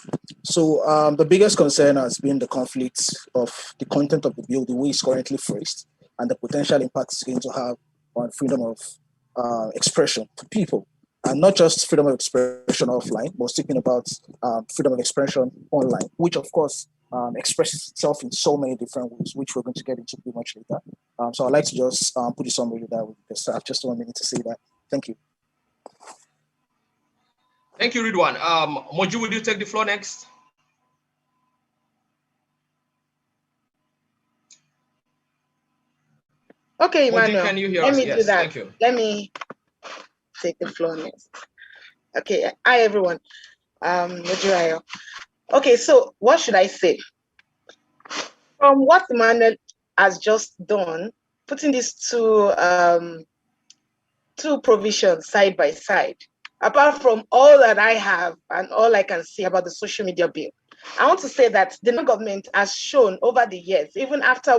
So the biggest concern has been the conflict of the content of the bill, the way it's currently phrased, and the potential impact it's going to have on freedom of expression to people. And not just freedom of expression offline, but speaking about freedom of expression online, which of course expresses itself in so many different ways, which we're going to get into pretty much later. So I'd like to just put it summary that way, because I have just 1 minute to say that. Thank you. Thank you, Ridwan. Moju, would you take the floor next? Okay, Emmanuel, Moju, can you hear let us? me Yes, do that. thank you. Let me take the floor next. Okay, hi everyone. Moju. Okay, so what should I say? From what Emmanuel has just done, putting these two provisions side by side, apart from all that I have and all I can see about the social media bill, I want to say that the government has shown over the years, even after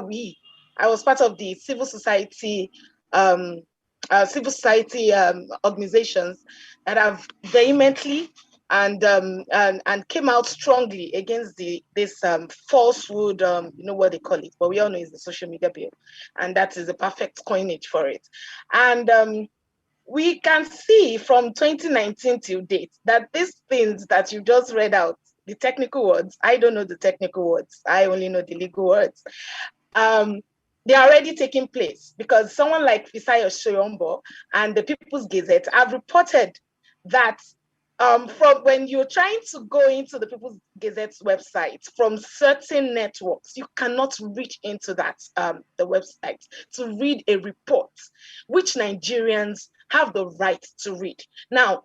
I was part of the civil society organizations that have vehemently and came out strongly against this falsehood, you know what they call it, but we all know it's the social media bill, and that is a perfect coinage for it. And we can see from 2019 till date that these things that you just read out, the technical words, I don't know the technical words, I only know the legal words, they are already taking place, because someone like Fisayo Shoyombo and the People's Gazette have reported that from when you're trying to go into the People's Gazette's website from certain networks, you cannot reach into that the website to read a report, which Nigerians have the right to read. Now,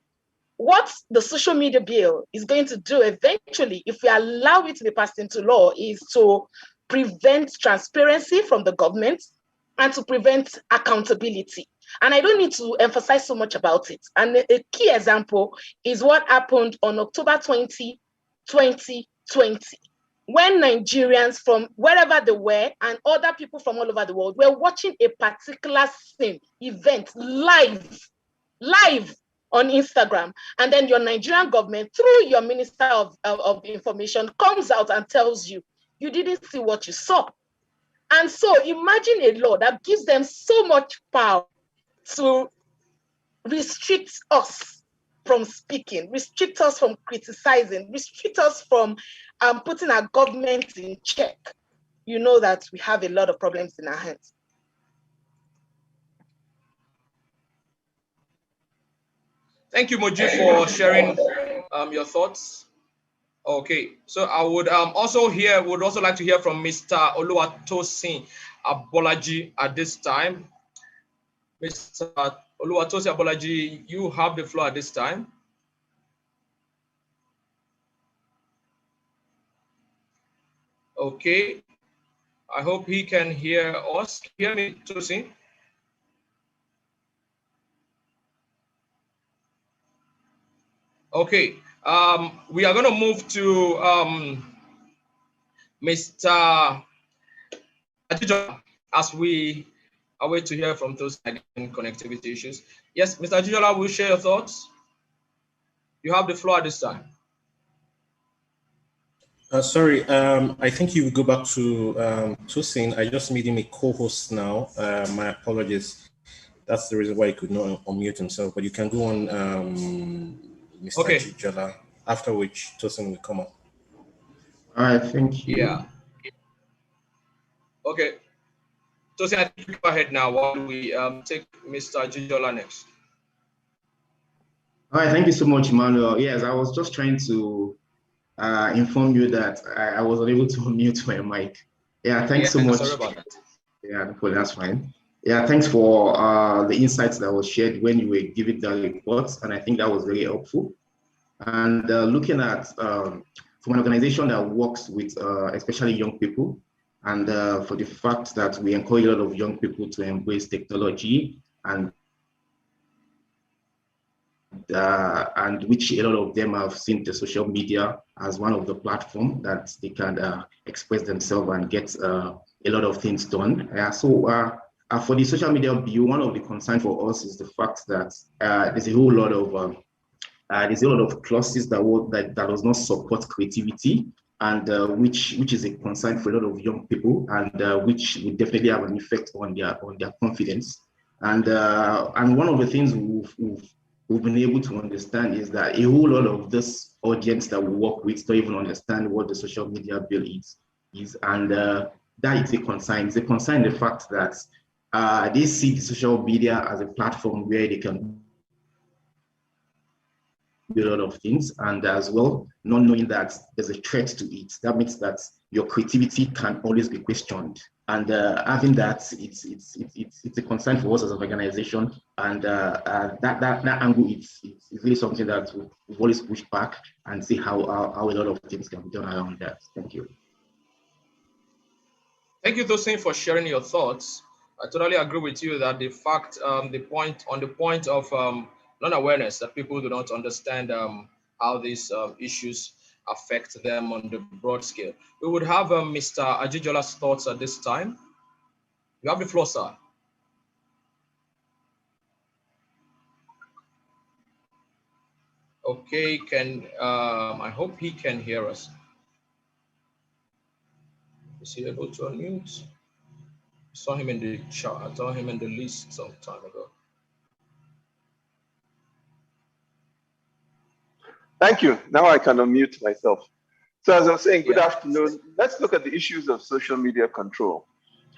what the social media bill is going to do eventually, if we allow it to be passed into law, is to prevent transparency from the government and to prevent accountability. And I don't need to emphasize so much about it. And a key example is what happened on October 20, 2020, when Nigerians from wherever they were and other people from all over the world were watching a particular event live on Instagram. And then your Nigerian government, through your Minister of Information, comes out and tells you, you didn't see what you saw. And so imagine a law that gives them so much power to restrict us from speaking, restrict us from criticizing, restrict us from putting our government in check. You know that we have a lot of problems in our hands. Thank you, Moji, for sharing your thoughts. Okay, so I would would also like to hear from Mr. Oluwatosin Abolaji at this time. Mr. Oluwatosin Abolaji, you have the floor at this time. Okay, I hope he can hear us. Hear me, Tosin? Okay, we are going to move to Mr. Ajijola as we await to hear from those connectivity issues. Yes, Mr. Ajijola, will you share your thoughts? You have the floor at this time. Sorry, I think you will go back to Tosin. I just made him a co-host now. My apologies. That's the reason why he could not unmute himself. But you can go on, Mr. Ajijola, after which Tosin will come up. All right, thank you. Yeah. Okay. Tosin, I think you go ahead now while we take Mr. Ajijola next. All right, thank you so much, Emmanuel. Yes, I was just trying to inform you that I was unable to unmute my mic. Yeah, thanks so much. Sorry about that. Yeah, that's fine. Yeah, thanks for the insights that was shared when you were giving the reports, and I think that was very helpful. And looking at from an organization that works with especially young people, and for the fact that we encourage a lot of young people to embrace technology and which a lot of them have seen the social media as one of the platforms that they can express themselves and get a lot of things done. So for the social media view, one of the concerns for us is the fact that there's a whole lot of clauses that does not support creativity, and which is a concern for a lot of young people, and which will definitely have an effect on their confidence. And one of the things we've been able to understand is that a whole lot of this audience that we work with don't even understand what the social media bill is, and that is a concern. It's a concern, the fact that they see the social media as a platform where they can do a lot of things, and as well, not knowing that there's a threat to it. That means that your creativity can always be questioned, and having that, it's a concern for us as an organization, and that angle is really something that we've always pushed back and see how a lot of things can be done around that. Thank you. Thank you, Tosin, for sharing your thoughts. I totally agree with you that the fact, the point of non-awareness, that people do not understand how these issues affect them on the broad scale. We would have Mr. Ajijola's thoughts at this time. You have the floor, sir. Okay, I hope he can hear us. Is he able to unmute? I saw him in the chat. I saw him in the list some time ago. Thank you. Now I can unmute myself. So as I was saying, good afternoon. Let's look at the issues of social media control.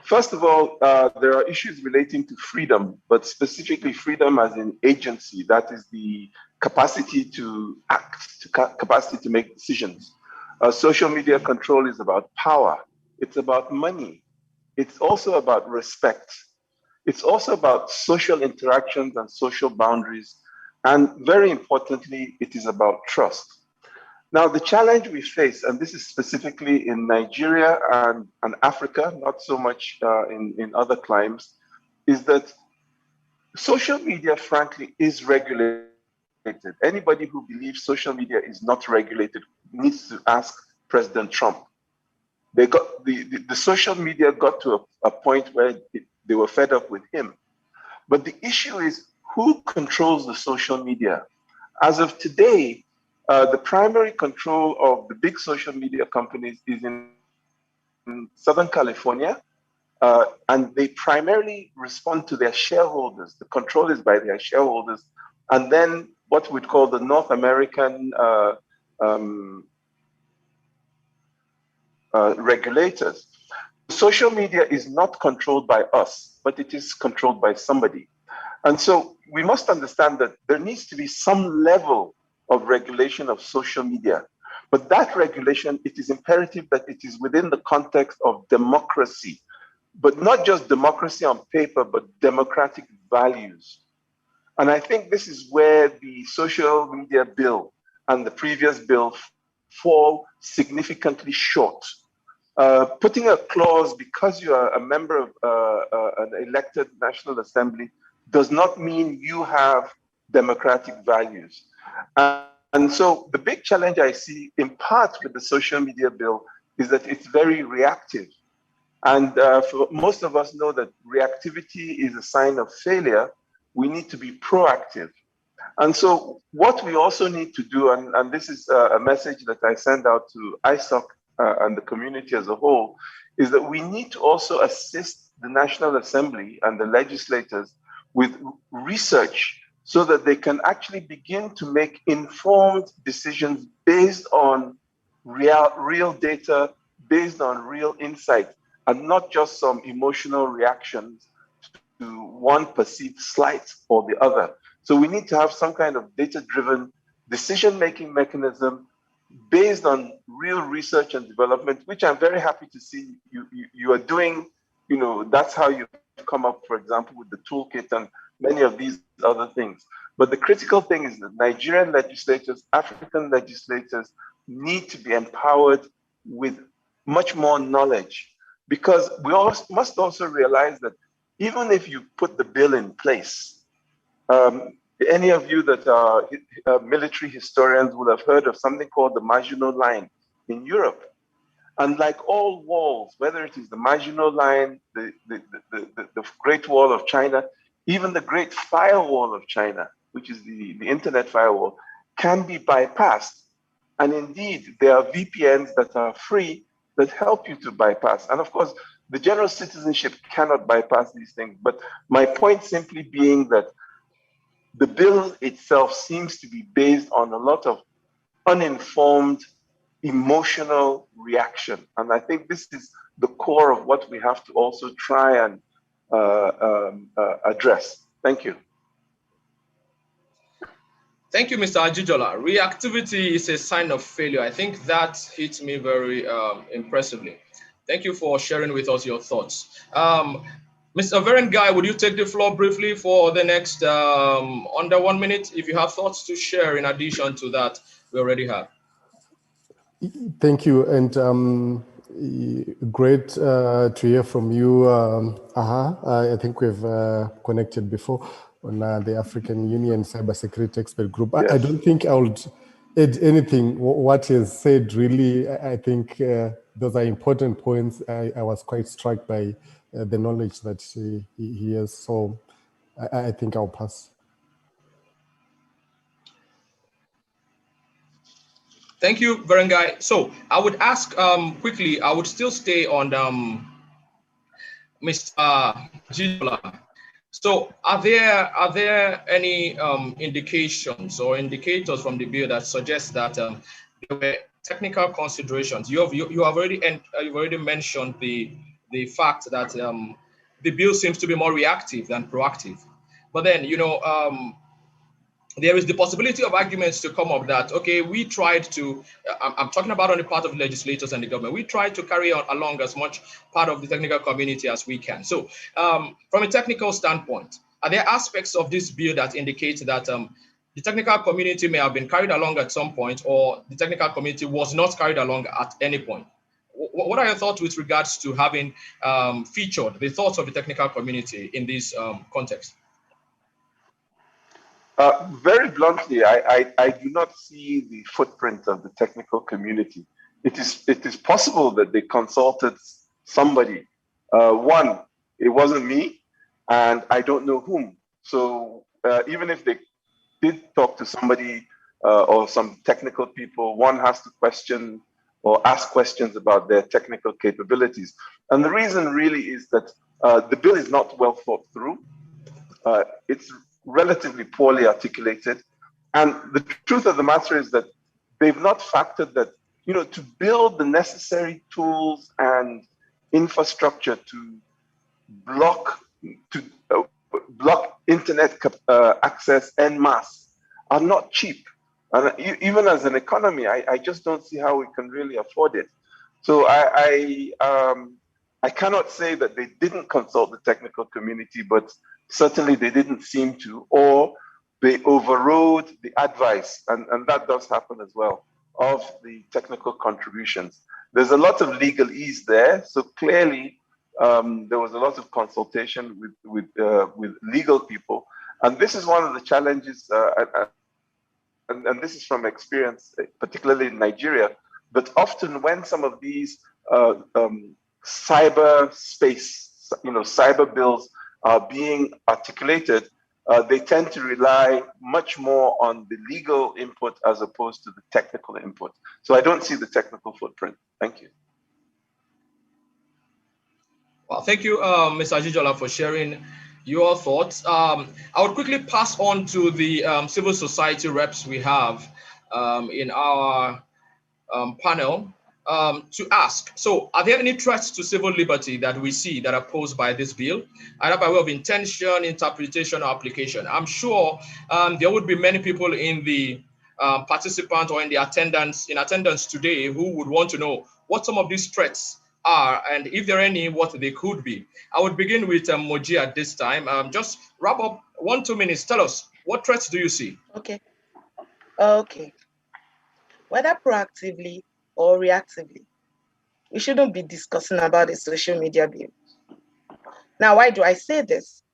First of all, there are issues relating to freedom, but specifically freedom as in agency. That is the capacity to act, capacity to make decisions. Social media control is about power. It's about money. It's also about respect. It's also about social interactions and social boundaries. And very importantly, it is about trust. Now, the challenge we face, and this is specifically in Nigeria and Africa, not so much in other climes, is that social media, frankly, is regulated. Anybody who believes social media is not regulated needs to ask President Trump. They got the social media got to a point where they were fed up with him. But the issue is, who controls the social media? As of today, the primary control of the big social media companies is in Southern California, and they primarily respond to their shareholders. The control is by their shareholders, and then what we'd call the North American regulators. Social media is not controlled by us, but it is controlled by somebody. And so we must understand that there needs to be some level of regulation of social media. But that regulation, it is imperative that it is within the context of democracy, but not just democracy on paper, but democratic values. And I think this is where the social media bill and the previous bill fall significantly short. Putting a clause, because you are a member of an elected National Assembly, does not mean you have democratic values. And And so the big challenge I see in part with the social media bill is that it's very reactive. And for most of us know that reactivity is a sign of failure. We need to be proactive. And so what we also need to do, and this is a message that I send out to ISOC and the community as a whole, is that we need to also assist the National Assembly and the legislators with research so that they can actually begin to make informed decisions based on real data, based on real insight, and not just some emotional reactions to one perceived slight or the other. So we need to have some kind of data-driven decision-making mechanism based on real research and development, which I'm very happy to see you are doing. You know, that's how you've come up, for example, with the toolkit and many of these other things. But the critical thing is that Nigerian legislators, African legislators need to be empowered with much more knowledge, because we must also realize that even if you put the bill in place, any of you that are military historians will have heard of something called the Maginot Line in Europe. And like all walls, whether it is the Maginot Line, the Great Wall of China, even the Great Firewall of China, which is the internet firewall, can be bypassed. And indeed, there are VPNs that are free that help you to bypass. And of course, the general citizenship cannot bypass these things. But my point simply being that the bill itself seems to be based on a lot of uninformed, emotional reaction. And I think this is the core of what we have to also try and address. Thank you. Thank you, Mr. Ajijola. Reactivity is a sign of failure. I think that hits me very impressively. Thank you for sharing with us your thoughts. Mr. Verengai, would you take the floor briefly for the next under 1 minute, if you have thoughts to share in addition to that we already have? Thank you, and great to hear from you, I think we've connected before on the African Union Cybersecurity Expert Group. Yes. I don't think I would add anything. What is said, really, I think those are important points. I was quite struck by the knowledge that he has. So I think I'll pass. Thank you, Verengai. So I would ask quickly, I would still stay on Mr. Ajijola. So are there any indications or indicators from the bill that suggest that there were technical considerations? You've already mentioned the fact that the bill seems to be more reactive than proactive. But then, you know, there is the possibility of arguments to come up that, okay, we tried to, I'm talking about on the part of legislators and the government, we tried to carry on along as much part of the technical community as we can. So from a technical standpoint, are there aspects of this bill that indicate that the technical community may have been carried along at some point, or the technical community was not carried along at any point? What are your thoughts with regards to having featured the thoughts of the technical community in this context? Very bluntly, I do not see the footprint of the technical community. It is possible that they consulted somebody. One, it wasn't me, and I don't know whom. So even if they did talk to somebody or some technical people, one has to question or ask questions about their technical capabilities. And the reason really is that the bill is not well thought through. It's relatively poorly articulated. And the truth of the matter is that they've not factored that, you know, to build the necessary tools and infrastructure to block internet access en masse are not cheap. And even as an economy, I just don't see how we can really afford it. So I cannot say that they didn't consult the technical community, but certainly they didn't seem to, or they overrode the advice, and that does happen as well, of the technical contributions. There's a lot of legalese there, so clearly there was a lot of consultation with legal people, and this is one of the challenges, and this is from experience, particularly in Nigeria, but often when some of these cyber space, cyber bills are being articulated, they tend to rely much more on the legal input as opposed to the technical input. So I don't see the technical footprint. Thank you. Well, thank you, Ms. Ajijola, for sharing your thoughts. I would quickly pass on to the civil society reps we have in our panel to ask. So are there any threats to civil liberty that we see that are posed by this bill, either by way of intention, interpretation, or application? I'm sure there would be many people in the participant or in attendance today who would want to know what some of these threats are, and if there are any, what they could be. I would begin with Moji at this time. Just wrap up 1-2 minutes. Tell us, what threats do you see? Okay. Whether proactively or reactively, we shouldn't be discussing about the social media bill. Now, why do I say this?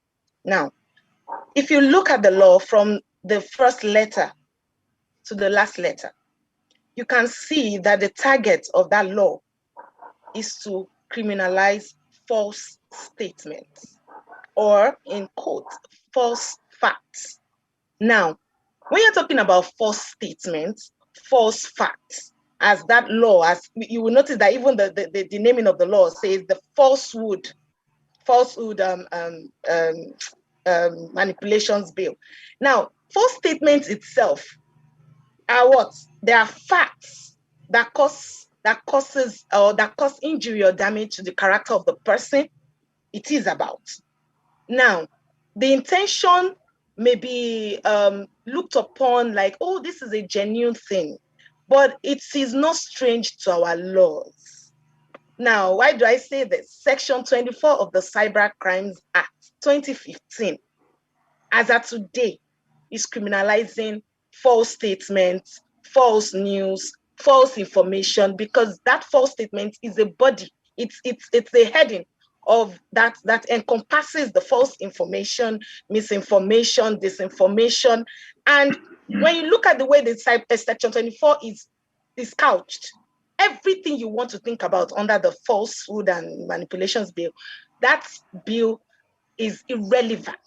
Now, if you look at the law from the first letter to the last letter, you can see that the target of that law is to criminalize false statements, or in quotes, false facts. Now, when you're talking about false statements, false facts, as that law, as you will notice that even the naming of the law says the falsehood manipulations bill. Now, false statements itself are what? They are facts that cause injury or damage to the character of the person it is about. Now, the intention may be looked upon like, oh, this is a genuine thing, but it is not strange to our laws. Now, why do I say this? Section 24 of the Cyber Crimes Act 2015, as of today, is criminalizing false statements, false news, false information, because that false statement is a body. It's a heading of that encompasses the false information, misinformation, disinformation. And when you look at the way the Section 24 is couched, everything you want to think about under the falsehood and manipulations bill, that bill is irrelevant.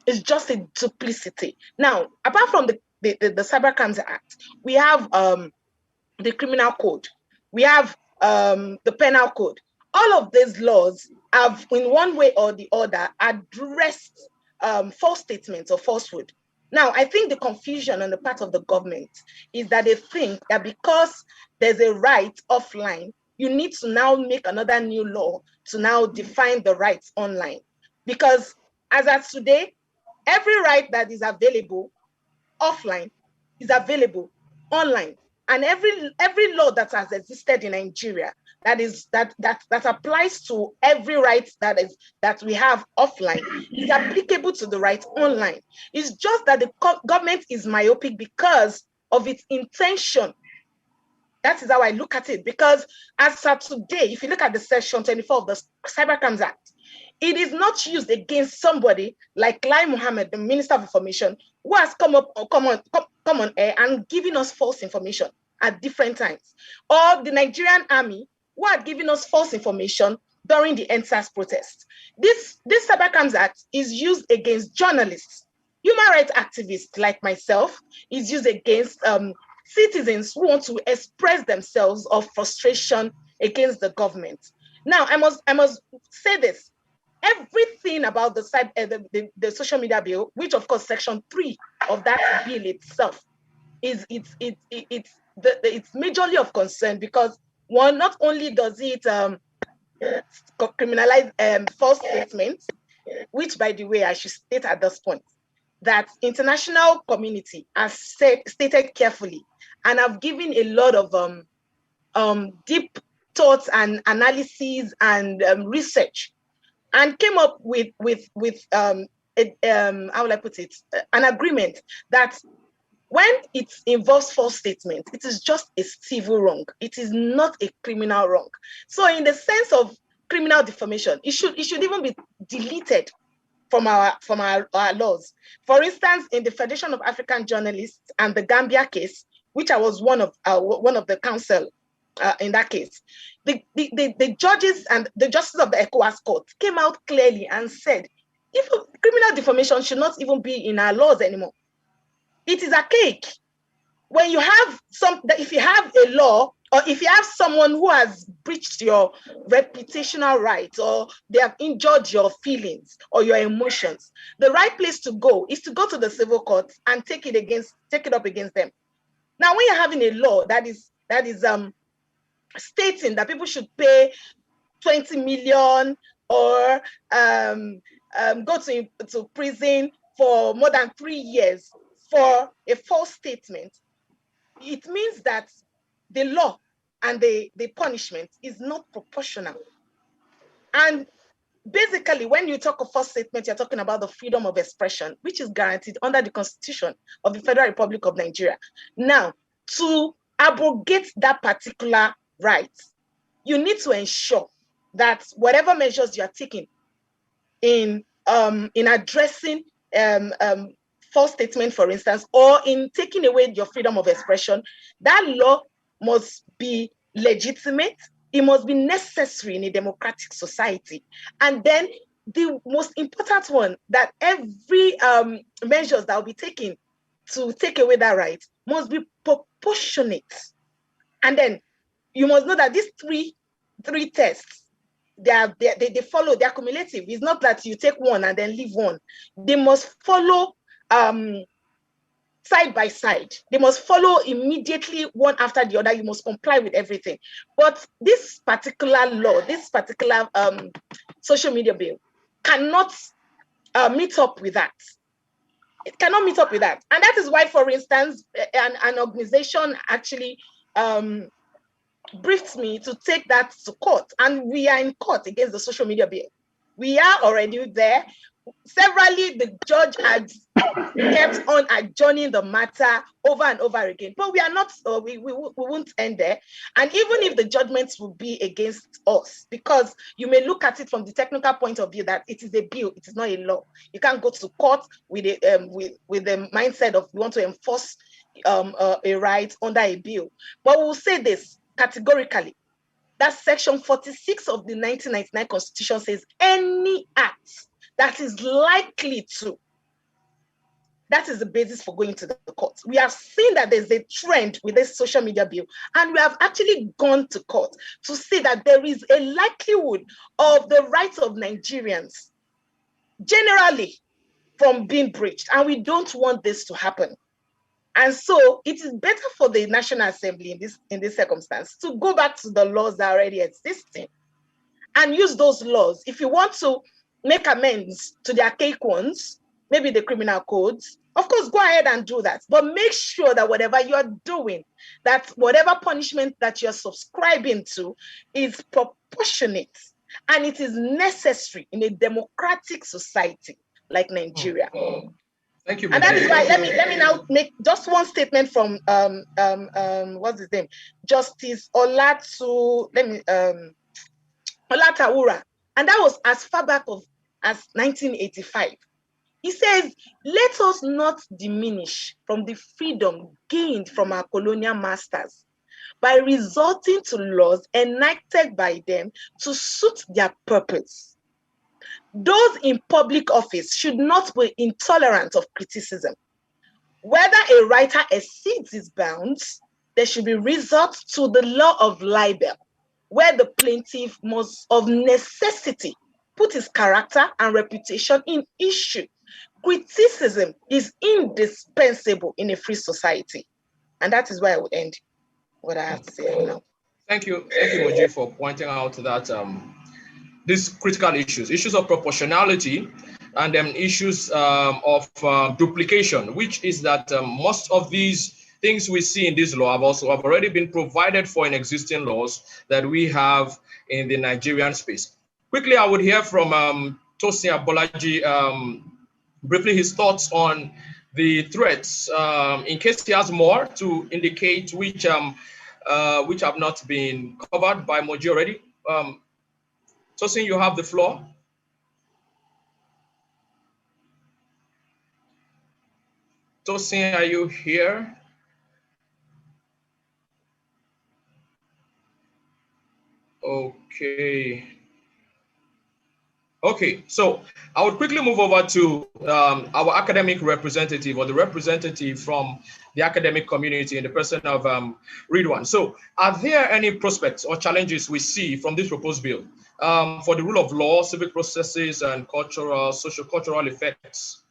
It's just a duplicity. Now, apart from the Cyber Crimes Act, we have the Criminal Code, we have the Penal Code. All of these laws have, in one way or the other, addressed false statements or falsehood. Now, I think the confusion on the part of the government is that they think that because there's a right offline, you need to now make another new law to now define the rights online. Because as of today, every right that is available offline is available online. And every law that has existed in Nigeria that applies to every right that we have offline is applicable to the right online. It's just that the government is myopic because of its intention. That is how I look at it. Because as of today, if you look at the Section 24 of the Cyber Crimes Act, it is not used against somebody like Lai Mohammed, the Minister of Information, who has come on air and given us false information at different times, or the Nigerian army, who had given us false information during the NSAS protest. This Cyber Crimes Act is used against journalists, human rights activists like myself, is used against citizens who want to express themselves of frustration against the government. Now, I must say this. Everything about the social media bill, which of course Section 3 of that bill itself, it's majorly of concern, because one, not only does it criminalize false statements, which, by the way, I should state at this point that international community has stated carefully and have given a lot of deep thoughts and analyses and research, and came up with how will I put it, an agreement that when it involves false statements, it is just a civil wrong. It is not a criminal wrong. So in the sense of criminal defamation, it should even be deleted from our laws. For instance, in the Federation of African Journalists and the Gambia case, which I was one of the counsel in that case, the judges and the justices of the ECOWAS court came out clearly and said, if criminal defamation should not even be in our laws anymore. It is archaic. When you have if you have a law, or if you have someone who has breached your reputational rights, or they have injured your feelings or your emotions, the right place to go is to go to the civil court and take it up against them. Now, when you're having a law that is stating that people should pay 20 million or go to prison for more than 3 years for a false statement, it means that the law and the punishment is not proportional. And basically, when you talk of false statement, you're talking about the freedom of expression, which is guaranteed under the Constitution of the Federal Republic of Nigeria. Now, to abrogate that particular right, you need to ensure that whatever measures you are taking in addressing false statement, for instance, or in taking away your freedom of expression, that law must be legitimate. It must be necessary in a democratic society. And then the most important one, that every measures that will be taken to take away that right must be proportionate. And then you must know that these three tests, they follow, they're cumulative. It's not that you take one and then leave one. They must follow side by side. They must follow immediately, one after the other. You must comply with everything. But this particular law, this particular social media bill cannot meet up with that. It cannot meet up with that. And that is why, for instance, an organization actually briefed me to take that to court. And we are in court against the social media bill. We are already there. Severally, the judge had kept on adjourning the matter over and over again. But we are not, we won't end there. And even if the judgments will be against us, because you may look at it from the technical point of view that it is a bill, it is not a law. You can't go to court with the mindset of you want to enforce a right under a bill. But we'll say this categorically, that section 46 of the 1999 Constitution says any act that is likely to, that is the basis for going to the court. We have seen that there's a trend with this social media bill, and we have actually gone to court to see that there is a likelihood of the rights of Nigerians generally from being breached, and we don't want this to happen. And so it is better for the National Assembly in this circumstance to go back to the laws that are already existing and use those laws. If you want to make amends to the archaic ones, maybe the criminal codes, of course, go ahead and do that. But make sure that whatever you're doing, that whatever punishment that you're subscribing to is proportionate and it is necessary in a democratic society like Nigeria. Thank you. And that is why, let me now make just one statement from what's his name? Justice Olatawura. And that was as far back as 1985. He says, let us not diminish from the freedom gained from our colonial masters by resorting to laws enacted by them to suit their purpose. Those in public office should not be intolerant of criticism. Whether a writer exceeds his bounds, there should be resort to the law of libel, where the plaintiff must of necessity put his character and reputation in issue. Criticism is indispensable in a free society. And that is why I would end what I have to say now. Thank you, Moji, for pointing out that these critical issues of proportionality, and then issues of duplication, which is that most of these things we see in this law have already been provided for in existing laws that we have in the Nigerian space. Quickly, I would hear from Tosin Abolaji, briefly his thoughts on the threats, in case he has more to indicate which have not been covered by Moji already. Tosin, you have the floor. Oluwatosin, are you here? Okay. Okay, so I would quickly move over to our academic representative, or the representative from the academic community in the person of Ridwan. So are there any prospects or challenges we see from this proposed bill for the rule of law, civic processes, and cultural, socio-cultural effects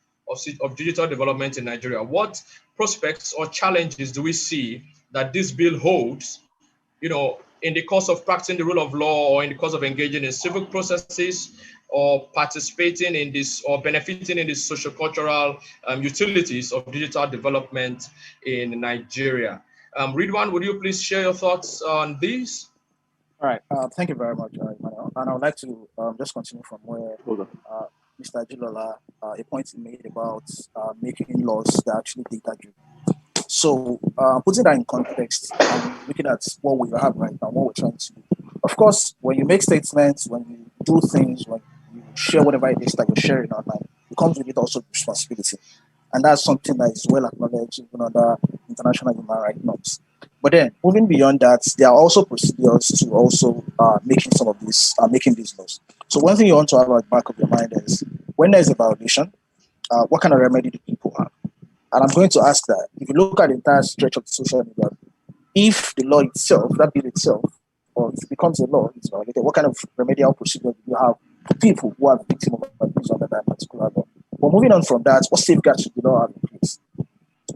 of digital development in Nigeria? What prospects or challenges do we see that this bill holds, in the course of practicing the rule of law, or in the course of engaging in civic processes, or participating in this, or benefiting in the socio-cultural utilities of digital development in Nigeria? Ridwan, would you please share your thoughts on this? All right, thank you very much, Emmanuel. And I would like to just continue from where Mr. Ajijola, a point he made about making laws that actually data-driven. So putting that in context and looking at what we have right now, what we're trying to do. Of course, when you make statements, when you do things, when you share whatever it is that you're sharing online, it comes with it also responsibility. And that's something that is well acknowledged even under international human rights norms. But then moving beyond that, there are also procedures to also making some of this, making these laws. So one thing you want to have at the back of your mind is when there's a violation, what kind of remedy do people have? And I'm going to ask that if you look at the entire stretch of the social media, if the law itself, that bill itself, or if it becomes a law, it's violated, what kind of remedial procedure do you have for people who are victims of abuse under that particular law? But moving on from that, what safeguards should the law have in place?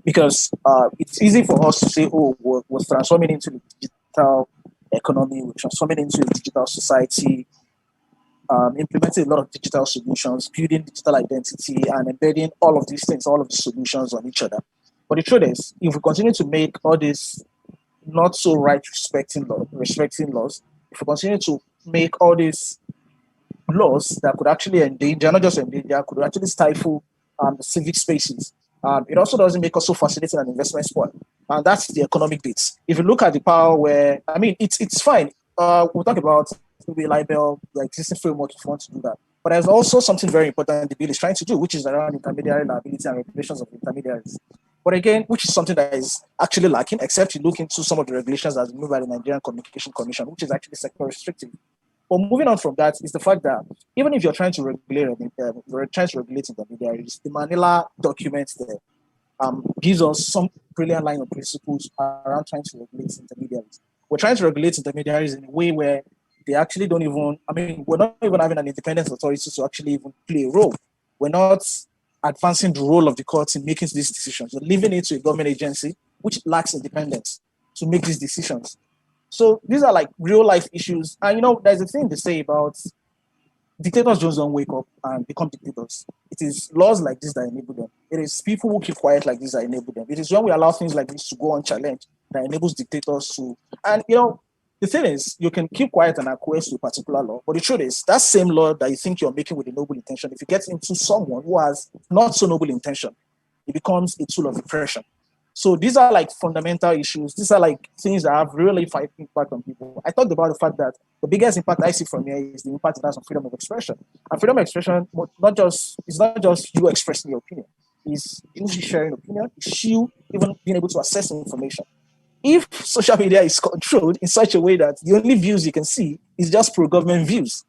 Because it's easy for us to say, oh, we're transforming into the digital economy, we're transforming into a digital society, implementing a lot of digital solutions, building digital identity, and embedding all of these things, all of the solutions on each other. But the truth is, if we continue to make all these not so respecting laws, if we continue to make all these laws that could actually endanger, not just endanger, could actually stifle the civic spaces, it also doesn't make us so fascinating an investment spot. And that's the economic bits. If you look at the power where, I mean, it's fine. We'll talk about maybe libel, the existing framework if you want to do that. But there's also something very important the bill is trying to do, which is around intermediary liability and regulations of intermediaries. But again, which is something that is actually lacking, except you look into some of the regulations as moved by the Nigerian Communication Commission, which is actually sector restrictive. But moving on from that is the fact that even if you're trying to regulate intermediaries, the Manila document there gives us some brilliant line of principles around trying to regulate intermediaries. We're trying to regulate intermediaries in a way where they actually don't even, I mean, we're not even having an independent authority to actually even play a role. We're not advancing the role of the courts in making these decisions. We're leaving it to a government agency which lacks independence to make these decisions. So these are like real life issues. And there's a thing to say about dictators just don't wake up and become dictators. It is laws like this that enable them. It is people who keep quiet like this that enable them. It is when we allow things like this to go unchallenged that enables dictators to, and the thing is, you can keep quiet and acquiesce to a particular law, but the truth is, that same law that you think you're making with a noble intention, if it gets into someone who has not so noble intention, it becomes a tool of repression. So these are like fundamental issues. These are like things that have really impact on people. I talked about the fact that the biggest impact I see from here is the impact it has on freedom of expression. And freedom of expression, it's not just you expressing your opinion. It's you sharing opinion. It's you even being able to access information. If social media is controlled in such a way that the only views you can see is just pro-government views,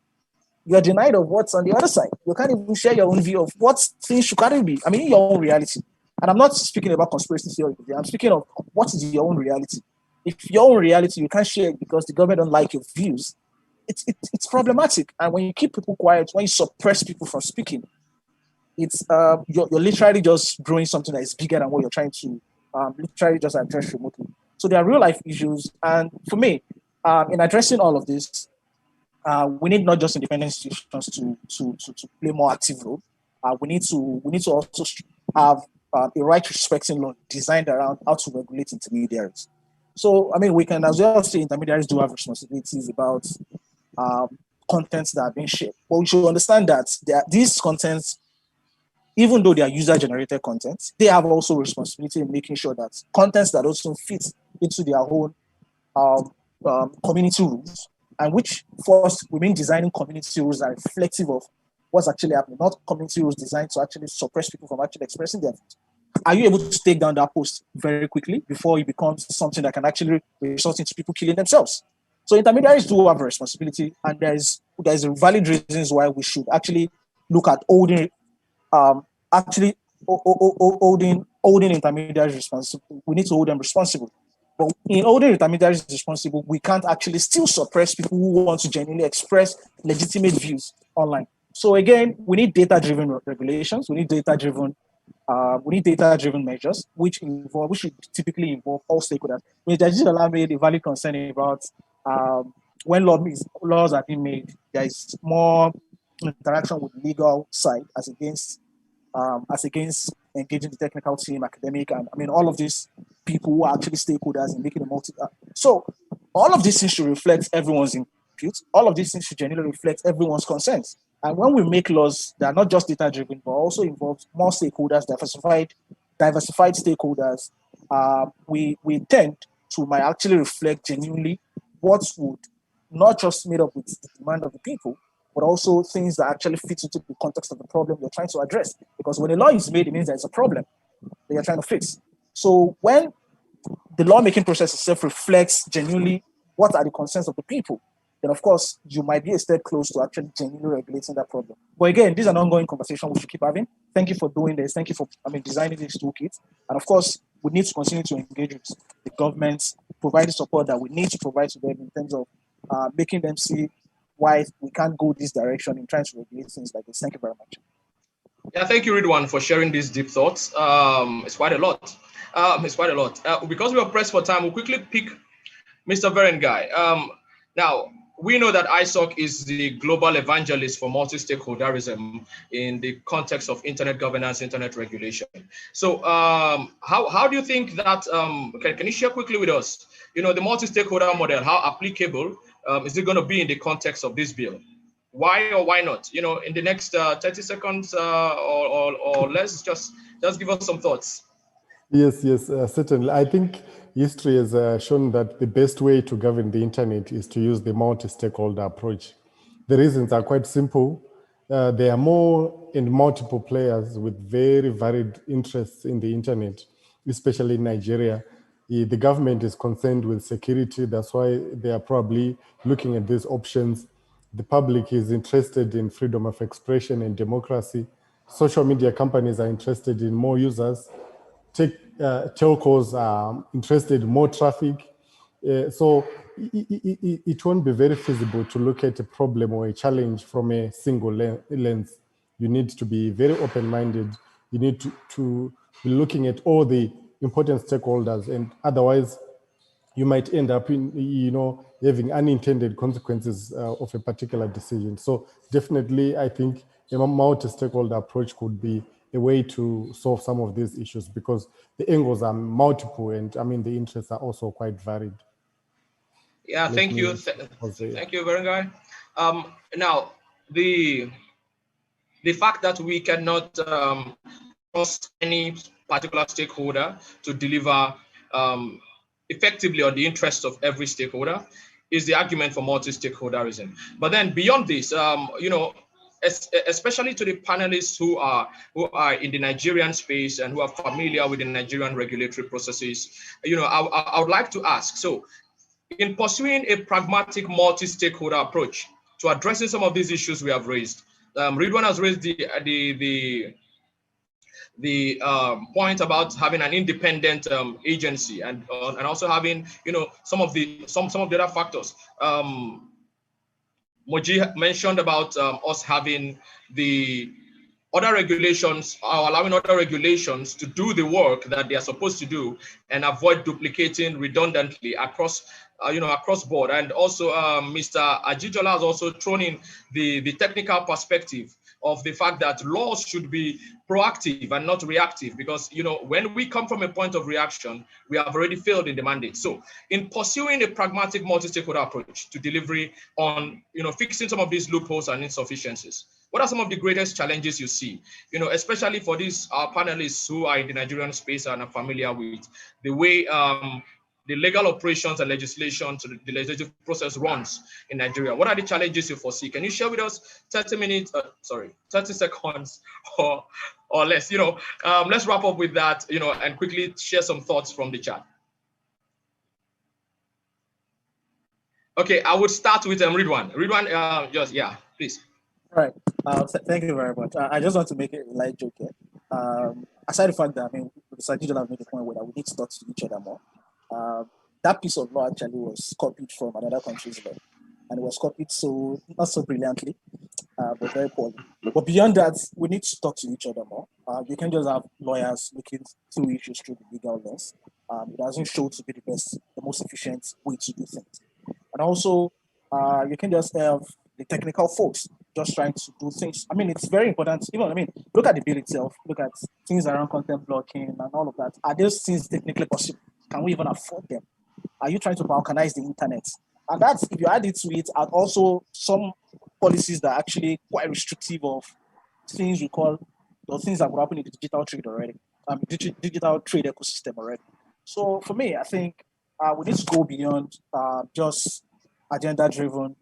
you are denied of what's on the other side. You can't even share your own view of what things should carry be. I mean, in your own reality. And I'm not speaking about conspiracy theory. I'm speaking of what is your own reality. If your own reality, you can't share it because the government don't like your views, it's problematic. And when you keep people quiet, when you suppress people from speaking, it's you're literally just growing something that is bigger than what you're trying to literally just address remotely. So there are real life issues. And for me, in addressing all of this, we need not just independent institutions to play more active role. We need to also have a right respecting law designed around how to regulate intermediaries. So, I mean, we can as well say intermediaries do have responsibilities about contents that are being shared. But we should understand that these contents, even though they are user-generated content, they have also responsibility in making sure that contents that also fit into their own community rules, and which first we mean designing community rules that are reflective of what's actually happening, not community rules designed to actually suppress people from actually expressing their views. are you able to take down that post very quickly before it becomes something that can actually result into people killing themselves? So intermediaries do have a responsibility, and there's valid reasons why we should actually look at holding intermediaries responsible. We need to hold them responsible. But in holding intermediaries responsible, we can't actually still suppress people who want to genuinely express legitimate views online. So again, we need data-driven regulations. We need data-driven measures, which should typically involve all stakeholders. Mr. Ajijola made a valid concern about when laws are being made, there is more interaction with the legal side as against engaging the technical team, academic, and I mean all of these people who are actually stakeholders in making a So all of these things should reflect everyone's input. All of these things should genuinely reflect everyone's concerns. And when we make laws that are not just data-driven, but also involve more stakeholders, diversified stakeholders, we tend to might actually reflect genuinely what would not just made up with the demand of the people, but also things that actually fit into the context of the problem you're trying to address. Because when a law is made, it means there's a problem that you're trying to fix. So when the lawmaking process itself reflects genuinely what are the concerns of the people, then of course you might be a step close to actually genuinely regulating that problem. But again, this is an ongoing conversation we should keep having. Thank you for doing this. Thank you for designing this toolkit. And of course, we need to continue to engage with the governments, provide the support that we need to provide to them in terms of making them see why we can't go this direction in trying to regulate things like this. Thank you very much. Yeah, thank you, Ridwan, for sharing these deep thoughts. It's quite a lot. Because we are pressed for time, we'll quickly pick Mr. Verengai. Now, we know that ISOC is the global evangelist for multi-stakeholderism in the context of internet governance, internet regulation. So how do you think that, can you share quickly with us, the multi-stakeholder model, how applicable is it going to be in the context of this bill? Why or why not? In the next 30 seconds or less, just give us some thoughts. Yes, certainly. I think history has shown that the best way to govern the internet is to use the multi-stakeholder approach. The reasons are quite simple. There are more and multiple players with very varied interests in the internet, especially in Nigeria. The government is concerned with security. That's why they are probably looking at these options. The public is interested in freedom of expression and democracy. Social media companies are interested in more users. Telcos are interested in more traffic. So it won't be very feasible to look at a problem or a challenge from a single lens. You need to be very open-minded. You need to be looking at all the important stakeholders, and otherwise you might end up in, having unintended consequences of a particular decision. So definitely, I think a multi-stakeholder approach could be a way to solve some of these issues, because the angles are multiple, and the interests are also quite varied. Yeah, thank you. Thank you, Verengai. Now, the fact that we cannot trust any particular stakeholder to deliver effectively on the interests of every stakeholder is the argument for multi-stakeholderism. But then beyond this, especially to the panelists who are in the Nigerian space and who are familiar with the Nigerian regulatory processes, I would like to ask, so in pursuing a pragmatic multi-stakeholder approach to addressing some of these issues we have raised, Ridwan has raised the point about having an independent agency and also having some of the other factors. Moji mentioned about us having the other regulations, allowing other regulations to do the work that they are supposed to do and avoid duplicating redundantly across board. And also Mr. Ajijola has also thrown in the technical perspective of the fact that laws should be proactive and not reactive, because when we come from a point of reaction, we have already failed in the mandate. So in pursuing a pragmatic multi-stakeholder approach to delivery on fixing some of these loopholes and insufficiencies, what are some of the greatest challenges you see, especially for these panelists who are in the Nigerian space and are familiar with the way the legal operations and legislation, so the legislative process runs in Nigeria? What are the challenges you foresee? Can you share with us 30 seconds or or less. Let's wrap up with that, and quickly share some thoughts from the chat. Okay, I would start with Ridwan. Ridwan, please. All right. Thank you very much. I just want to make a light joke here. Aside the fact that, Ajijola have made the point where we need to talk to each other more. That piece of law actually was copied from another country's law, and it was copied not so brilliantly, but very poorly. But beyond that, we need to talk to each other more. You can't just have lawyers looking through issues through the legal lens. It doesn't show to be the most efficient way to do things. And also, you can just have the technical folks just trying to do things. It's very important. Look at the bill itself. Look at things around content blocking and all of that. Are those things technically possible? Can we even afford them? Are you trying to balkanize the internet? And that's, if you add it to it, and also some policies that are actually quite restrictive of things we call, those things that would happen in the digital trade already, digital trade ecosystem already. So for me, I think we need to go beyond just agenda-driven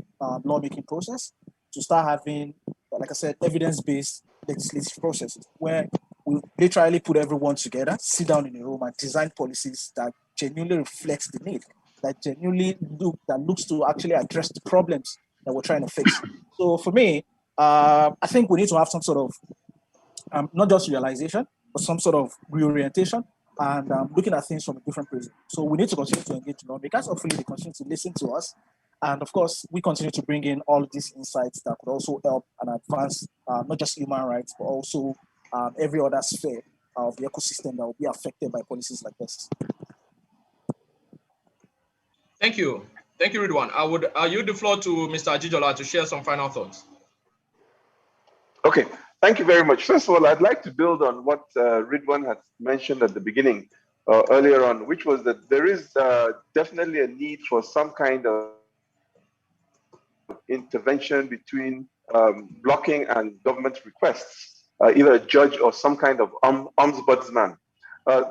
lawmaking process to start having, like I said, evidence-based legislative processes where we literally put everyone together, sit down in a room and design policies that genuinely reflects the need, that genuinely looks to actually address the problems that we're trying to fix. So for me, I think we need to have some sort of, not just realization, but some sort of reorientation and looking at things from a different prism. So we need to continue to engage lawmakers. Hopefully they continue to listen to us. And of course, we continue to bring in all these insights that could also help and advance not just human rights, but also every other sphere of the ecosystem that will be affected by policies like this. Thank you. Thank you, Ridwan. I would yield the floor to Mr. Ajijola to share some final thoughts. Okay, thank you very much. First of all, I'd like to build on what Ridwan had mentioned at the beginning, earlier on, which was that there is definitely a need for some kind of intervention between blocking and government requests, either a judge or some kind of ombudsman.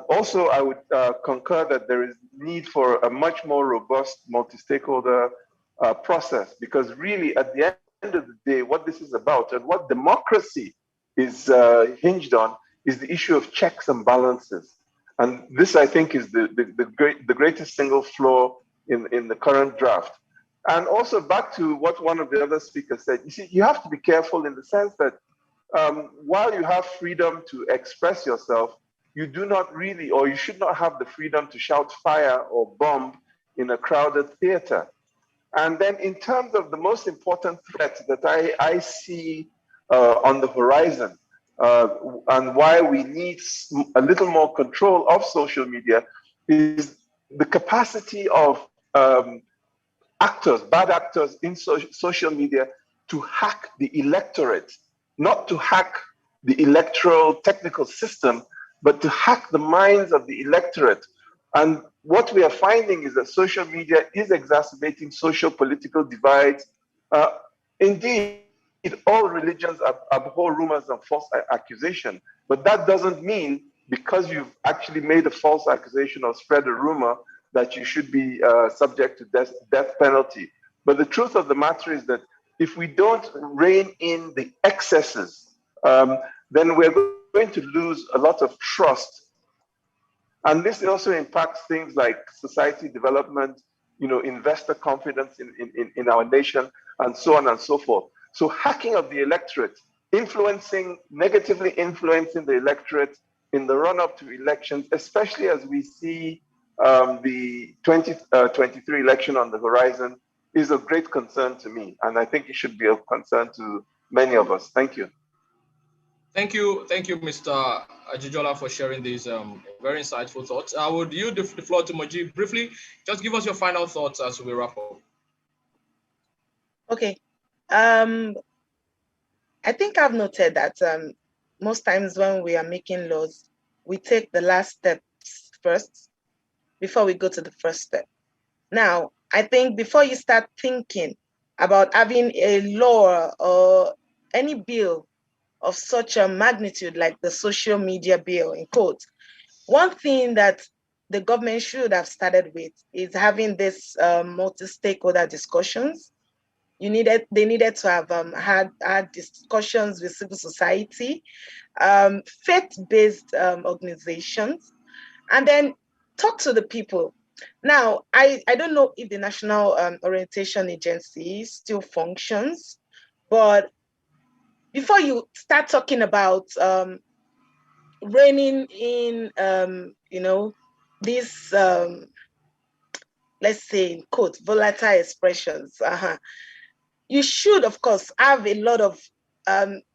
Also, I would concur that there is need for a much more robust multi-stakeholder process, because really at the end of the day, what this is about and what democracy is hinged on is the issue of checks and balances. And this, I think, is the greatest single flaw in the current draft. And also back to what one of the other speakers said, you see, you have to be careful in the sense that while you have freedom to express yourself, you do not really, or you should not have the freedom to shout fire or bomb in a crowded theater. And then in terms of the most important threat that I see on the horizon, and why we need a little more control of social media, is the capacity of bad actors in social media to hack the electorate, not to hack the electoral technical system, but to hack the minds of the electorate. And what we are finding is that social media is exacerbating social political divides. Indeed, all religions abhor rumors and false accusation, but that doesn't mean because you've actually made a false accusation or spread a rumor that you should be subject to death penalty. But the truth of the matter is that if we don't rein in the excesses, then we're going to lose a lot of trust. And this also impacts things like society development, investor confidence in our nation, and so on and so forth. So hacking of the electorate, negatively influencing the electorate in the run-up to elections, especially as we see the 2023 election on the horizon, is of great concern to me. And I think it should be of concern to many of us. Thank you. Thank you, Mr. Ajijola, for sharing these very insightful thoughts. I would yield the floor to Moji briefly. Just give us your final thoughts as we wrap up. Okay. I think I've noted that most times when we are making laws, we take the last steps first before we go to the first step. Now, I think before you start thinking about having a law or any bill of such a magnitude like the social media bill, in quotes, one thing that the government should have started with is having this multi-stakeholder discussions, they needed to have had discussions with civil society, faith-based organizations, and then talk to the people. Now, I don't know if the National Orientation Agency still functions, but before you start talking about reining in, these, let's say, in quote, volatile expressions, you should, of course, have a lot of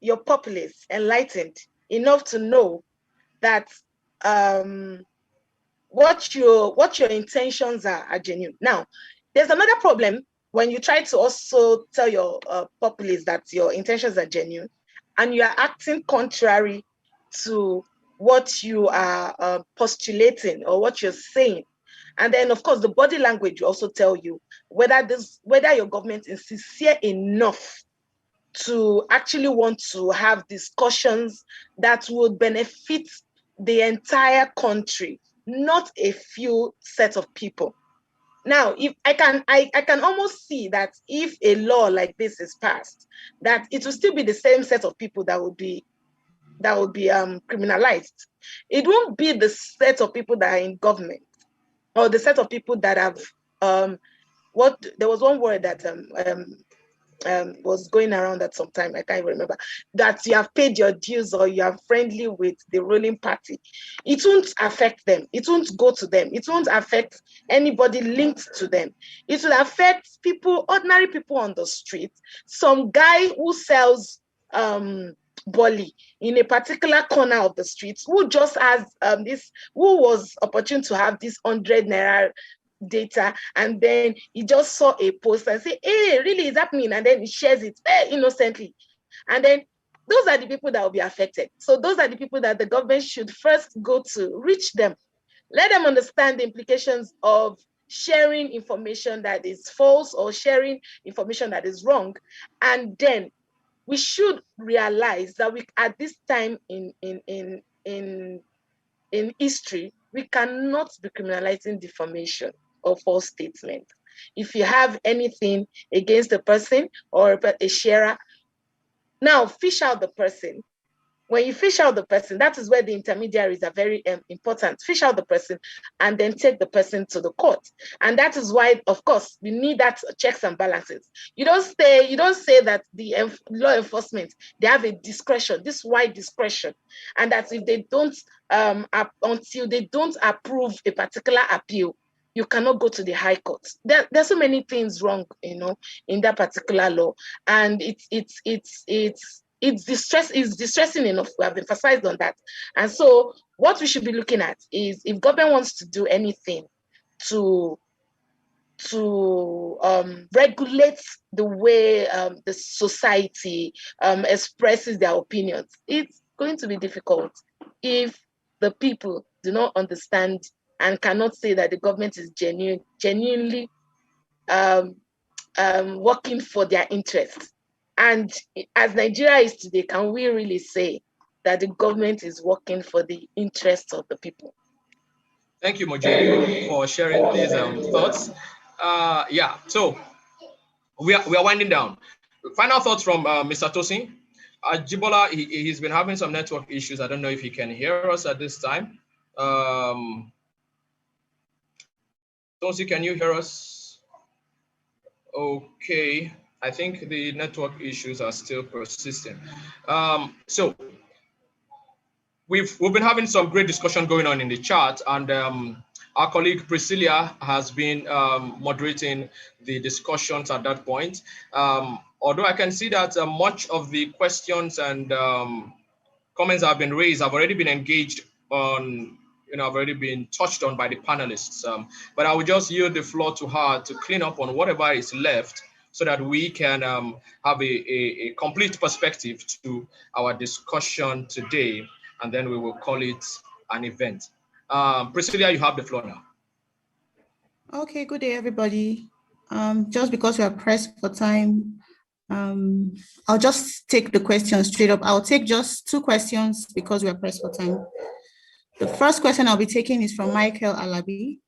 your populace enlightened enough to know that what your intentions are genuine. Now, there's another problem when you try to also tell your populace that your intentions are genuine, and you are acting contrary to what you are postulating or what you're saying. And then, of course, the body language will also tell you whether your government is sincere enough to actually want to have discussions that would benefit the entire country, not a few sets of people. Now, if I can almost see that if a law like this is passed, that it will still be the same set of people that would be criminalized. It won't be the set of people that are in government, or the set of people that have there was one word that was going around at some time, I can't remember, that you have paid your dues or you are friendly with the ruling party. It won't affect them. It won't go to them. It won't affect anybody linked to them. It will affect people, ordinary people on the street. Some guy who sells Bolly in a particular corner of the street, who just has who was opportune to have this 100 naira data, and then he just saw a post and say, hey, really, is that mean? And then he shares it very innocently. And then those are the people that will be affected. So those are the people that the government should first go to, reach them, let them understand the implications of sharing information that is false or sharing information that is wrong. And then we should realize that we, at this time in history, we cannot be criminalizing defamation or false statement. If you have anything against a person or a sharer, now fish out the person. When you fish out the person, that is where the intermediaries are very important. Fish out the person and then take the person to the court. And that is why, of course, we need that checks and balances. You don't say that the law enforcement, they have a discretion, this wide discretion, and that if they don't, until they don't approve a particular appeal, you cannot go to the high court. There's so many things wrong, in that particular law, and it's distressing enough. We have emphasized on that. And so what we should be looking at is, if government wants to do anything to regulate the way the society expresses their opinions, it's going to be difficult if the people do not understand and cannot say that the government is genuinely working for their interests. And as Nigeria is today, can we really say that the government is working for the interests of the people? Thank you, Moje, for sharing these thoughts. Yeah, so we are winding down. Final thoughts from Mr. Tosin. Ajijola, he's been having some network issues. I don't know if he can hear us at this time. Tosin, can you hear us? Okay. I think the network issues are still persistent. So we've been having some great discussion going on in the chat, and our colleague Priscilla has been moderating the discussions at that point. Although I can see that much of the questions and comments that have been raised have already been engaged on, have already been touched on by the panelists. But I will just yield the floor to her to clean up on whatever is left, so that we can have a complete perspective to our discussion today, and then we will call it an event. Priscilla, you have the floor now. Okay, good day, everybody. Just because we are pressed for time, I'll just take the questions straight up. I'll take just 2 questions because we are pressed for time. The first question I'll be taking is from Michael Alabi.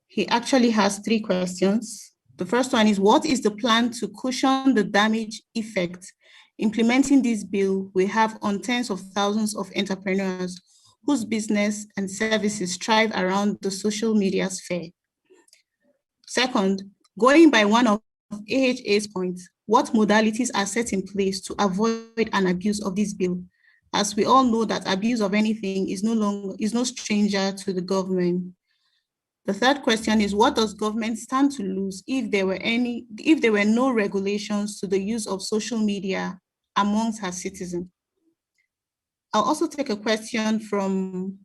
He actually has 3 questions. The first one is, what is the plan to cushion the damage effect implementing this bill will have on tens of thousands of entrepreneurs whose business and services thrive around the social media sphere? Second, going by one of AHA's points, what modalities are set in place to avoid an abuse of this bill? As we all know that abuse of anything is no stranger to the government. The third question is, what does government stand to lose if there were no regulations to the use of social media amongst her citizens? I'll also take a question from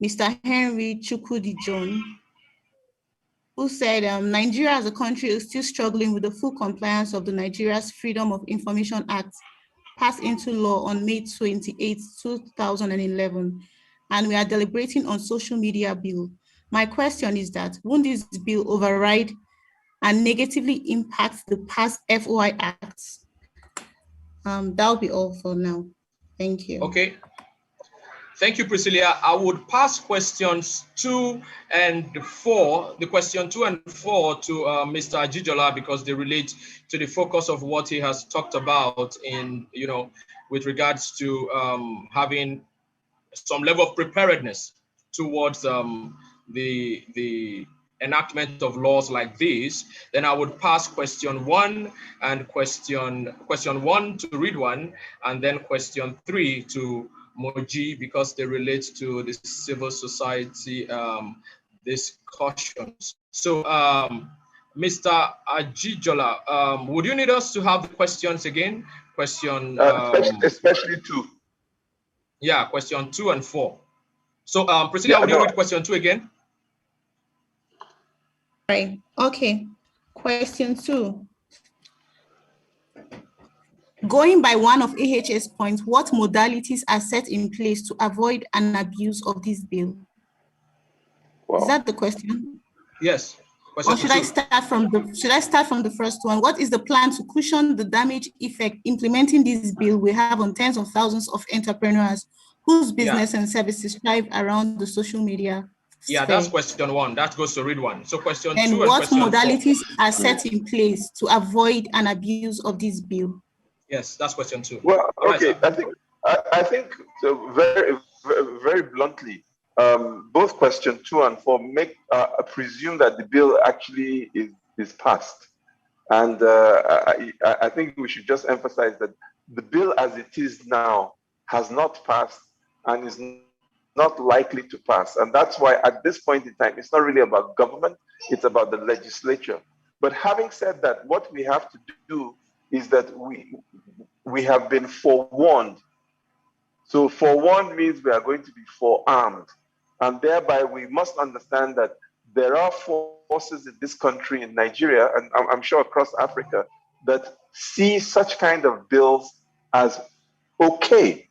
Mr. Henry Chukwudi John, who said Nigeria as a country is still struggling with the full compliance of the Nigeria's Freedom of Information Act passed into law on May 28, 2011, and we are deliberating on social media bill. My question is that, won't this bill override and negatively impact the past FOI acts? That'll be all for now. Thank you. Okay. Thank you, Priscilla. I would pass questions 2 and 4, the question 2 and 4 to Mr. Ajijola, because they relate to the focus of what he has talked about in, with regards to having some level of preparedness towards the enactment of laws like this. Then I would pass question 1 and question 1 to Ridwan, and then question 3 to Moji, because they relate to the civil society discussions. So, Mr. Ajijola, would you need us to have the questions again? Question especially 2. Yeah, question 2 and 4. So, Priscilla, would you read question 2 again? Right. Okay. Question 2. Going by one of AH's points, what modalities are set in place to avoid an abuse of this bill? Wow. Is that the question? Yes. Or should I start from the first one? What is the plan to cushion the damage effect implementing this bill will have on tens of thousands of entrepreneurs whose business and services thrive around the social media sphere? That's question 1. That goes to read 1. So question 2 and what question modalities 4 are set in place to avoid an abuse of this bill? Yes, that's question 2. Well, okay, I think so very, very bluntly, both question 2 and 4 make presume that the bill actually is passed, and I think we should just emphasize that the bill as it is now has not passed and is not likely to pass, and that's why at this point in time it's not really about government; it's about the legislature. But having said that, what we have to do is that we have been forewarned. So forewarned means we are going to be forearmed. And thereby we must understand that there are forces in this country, in Nigeria, and I'm sure across Africa, that see such kind of bills as okay.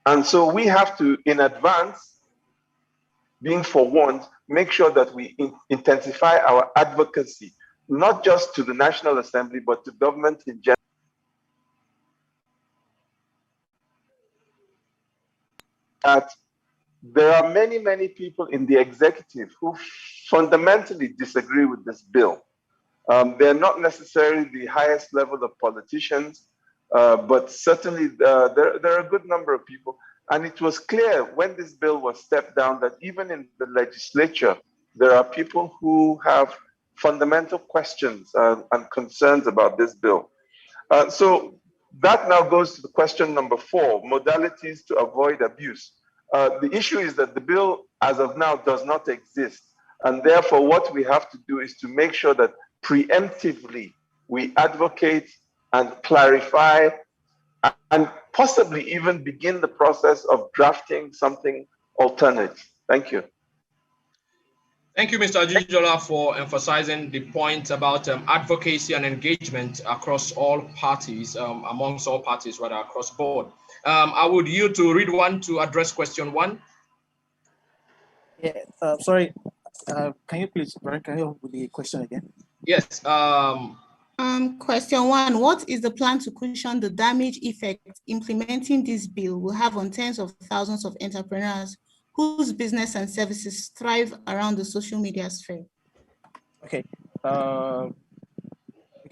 And so we have to, in advance, being forewarned, make sure that we intensify our advocacy, not just to the National Assembly, but to government in general. That there are many, many people in the executive who fundamentally disagree with this bill. They're not necessarily the highest level of politicians, but certainly there are a good number of people. And it was clear when this bill was stepped down that even in the legislature, there are people who have fundamental questions and concerns about this bill. So that now goes to the question number 4, modalities to avoid abuse. The issue is that the bill, as of now, does not exist. And therefore, what we have to do is to make sure that preemptively we advocate and clarify and possibly even begin the process of drafting something alternate. Thank you. Thank you, Mr. Ajijola, for emphasizing the point about advocacy and engagement across all parties, amongst all parties, rather, across board. I would yield to read 1 to address question 1. Yeah, sorry. Can you please, Veronica, help with the question again? Yes. Question 1, what is the plan to cushion the damage effect implementing this bill will have on tens of thousands of entrepreneurs whose business and services thrive around the social media sphere? Okay.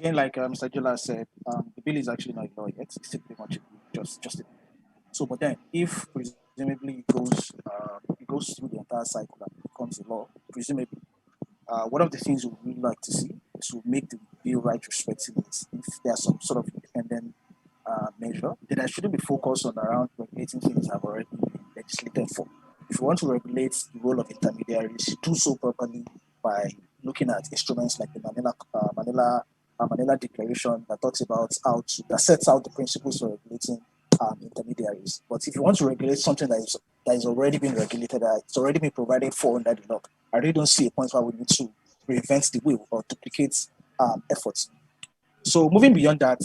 again, like Mr. Ajijola said, the bill is actually not law yet. It's still pretty much just a bill. So, but then if presumably it goes through the entire cycle and becomes a law, presumably, one of the things we would really like to see is to make the bill retrospective. If there's some sort of independent measure, then I shouldn't be focused on around regulating things that have already been legislated for. If you want to regulate the role of intermediaries, do so properly by looking at instruments like the Manila Declaration that talks about that sets out the principles for regulating intermediaries. But if you want to regulate something that is already been regulated, it's already been provided for under the law, I really don't see a point where we need to reinvent the wheel or duplicate efforts. So moving beyond that,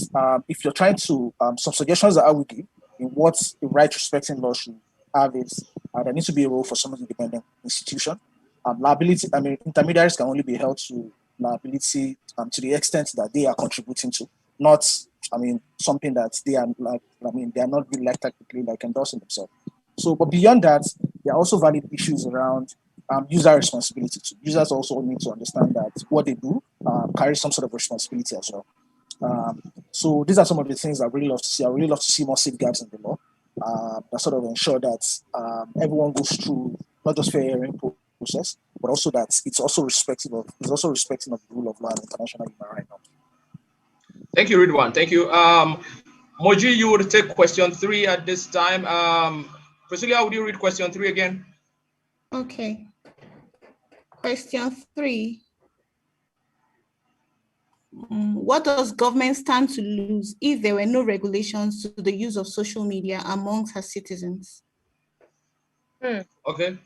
if you're trying to, some suggestions that I would give in what the right respecting law should have is there needs to be a role for some independent institution. Liability, intermediaries can only be held to liability to the extent that they are contributing to, not, something that they are like, they are not really technically like endorsing themselves. So, but beyond that, there are also valid issues around user responsibility too. Users also need to understand that what they do carries some sort of responsibility as well. So these are some of the things I really love to see. I really love to see more safeguards in the law that sort of ensure that everyone goes through not just fair hearing process, but also that it's also respecting of the rule of law and international human rights. Thank you, Ridwan. Thank you. Moji, you would take question 3 at this time. Priscilla, would you read question 3 again? Okay. Question 3. What does government stand to lose if there were no regulations to the use of social media amongst her citizens? Okay.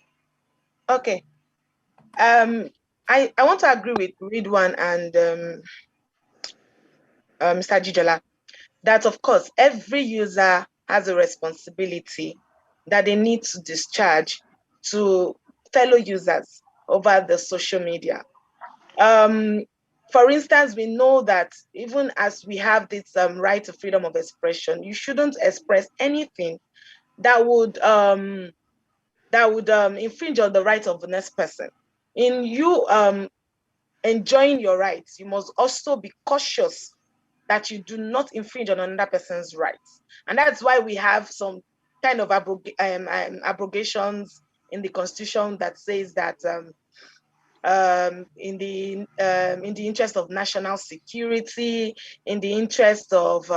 Okay. I want to agree with Ridwan and Mr. Ajijola that, of course, every user has a responsibility that they need to discharge to fellow users over the social media. For instance, we know that even as we have this right to freedom of expression, you shouldn't express anything that would infringe on the rights of the next person. In you enjoying your rights, you must also be cautious that you do not infringe on another person's rights. And that's why we have some kind of abrogations in the Constitution that says that in the interest of national security, in the interest of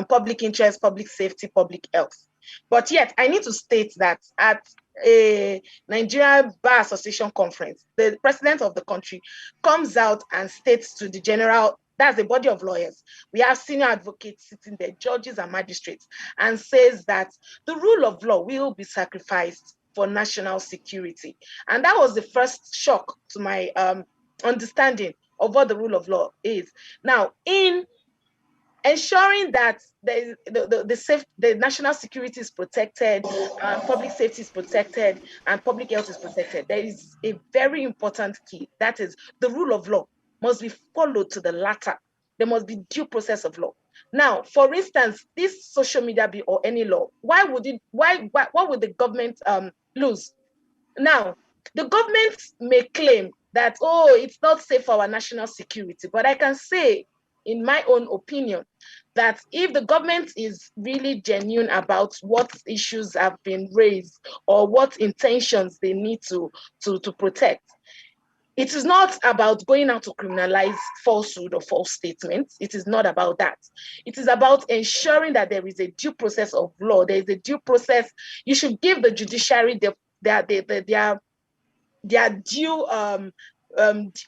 public interest, public safety, public health. But yet, I need to state that at a Nigerian Bar Association conference, the president of the country comes out and states to the general, that's the body of lawyers, we have senior advocates sitting there, judges and magistrates, and says that the rule of law will be sacrificed for national security. And that was the first shock to my understanding of what the rule of law is. Now, in ensuring that the national security is protected, public safety is protected, and public health is protected, there is a very important key. That is, the rule of law must be followed to the latter. There must be due process of law. Now, for instance, this social media bill or any law, what would the government lose? Now, the government may claim that, oh, it's not safe for our national security, but I can say, in my own opinion, that if the government is really genuine about what issues have been raised or what intentions they need to protect, it is not about going out to criminalize falsehood or false statements. It is not about that. It is about ensuring that there is a due process of law. There is a due process. You should give the judiciary their due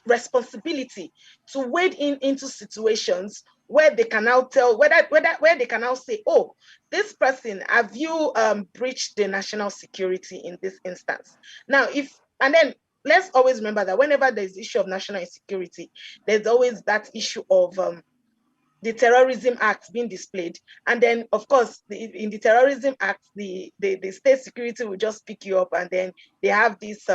responsibility to wade into situations where they can now tell where they can now say, oh, this person, have you breached the national security in this instance? Now, and then let's always remember that whenever there's issue of national insecurity, there's always that issue of the Terrorism Act being displayed. And then, of course, in the Terrorism Act, the state security will just pick you up, and then they have this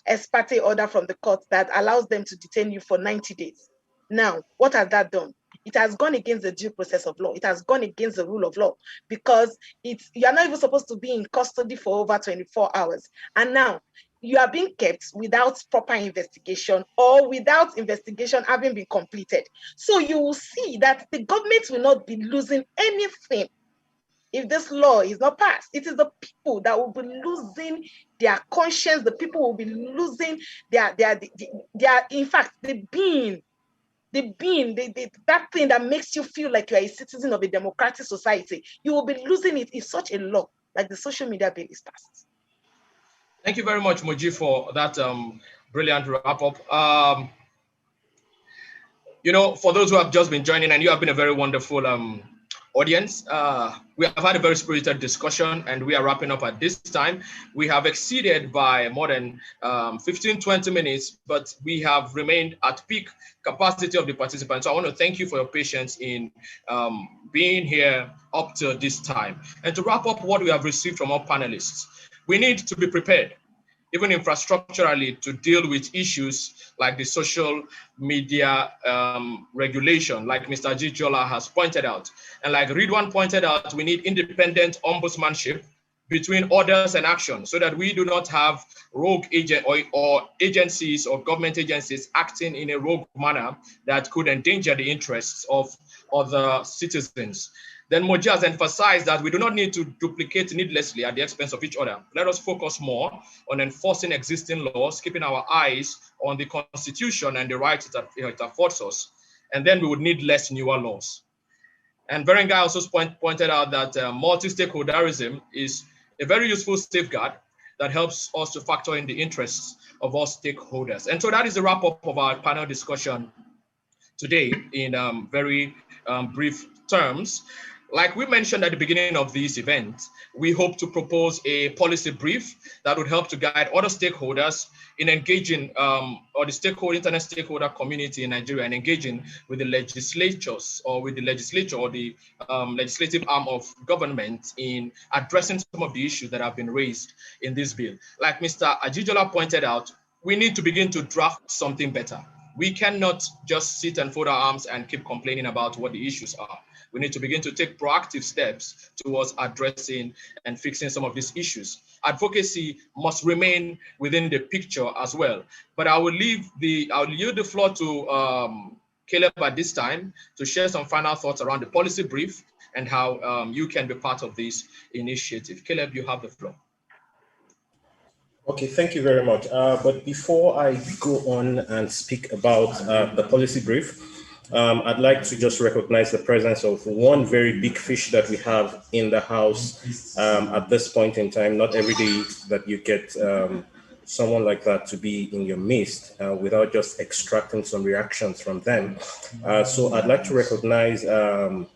ex parte order from the court that allows them to detain you for 90 days. Now, what has that done? It has gone against the due process of law. It has gone against the rule of law, because you're not even supposed to be in custody for over 24 hours. And now, you are being kept without proper investigation or without investigation having been completed. So you will see that the government will not be losing anything if this law is not passed. It is the people that will be losing their conscience. The people will be losing their in fact, the being, that thing that makes you feel like you are a citizen of a democratic society. You will be losing it if such a law like the social media bill is passed. Thank you very much, Moji, for that brilliant wrap-up. You know, for those who have just been joining, and you have been a very wonderful audience, we have had a very spirited discussion, and we are wrapping up at this time. We have exceeded by more than 15-20 minutes, but we have remained at peak capacity of the participants. So I want to thank you for your patience in being here up to this time. And to wrap up what we have received from our panelists, we need to be prepared, even infrastructurally, to deal with issues like the social media regulation, like Mr. Ajijola has pointed out. And like Ridwan pointed out, we need independent ombudsmanship between orders and action so that we do not have rogue agent or agencies or government agencies acting in a rogue manner that could endanger the interests of other citizens. Then Moji has emphasized that we do not need to duplicate needlessly at the expense of each other. Let us focus more on enforcing existing laws, keeping our eyes on the Constitution and the rights that it affords us. And then we would need less newer laws. And Verengai also pointed out that multi-stakeholderism is a very useful safeguard that helps us to factor in the interests of all stakeholders. And so that is the wrap-up of our panel discussion today in very brief terms. Like we mentioned at the beginning of this event, we hope to propose a policy brief that would help to guide other stakeholders in engaging, or the internet stakeholder community in Nigeria, and engaging with the legislatures or with the legislature or the legislative arm of government in addressing some of the issues that have been raised in this bill. Like Mr. Ajijola pointed out, we need to begin to draft something better. We cannot just sit and fold our arms and keep complaining about what the issues are. We need to begin to take proactive steps towards addressing and fixing some of these issues. Advocacy must remain within the picture as well. But I'll yield the floor to Caleb at this time to share some final thoughts around the policy brief and how you can be part of this initiative. Caleb, you have the floor. Okay, thank you very much. But before I go on and speak about the policy brief, I'd like to just recognize the presence of one very big fish that we have in the house at this point in time. Not every day that you get someone like that to be in your midst without just extracting some reactions from them. So I'd like to recognize Mr.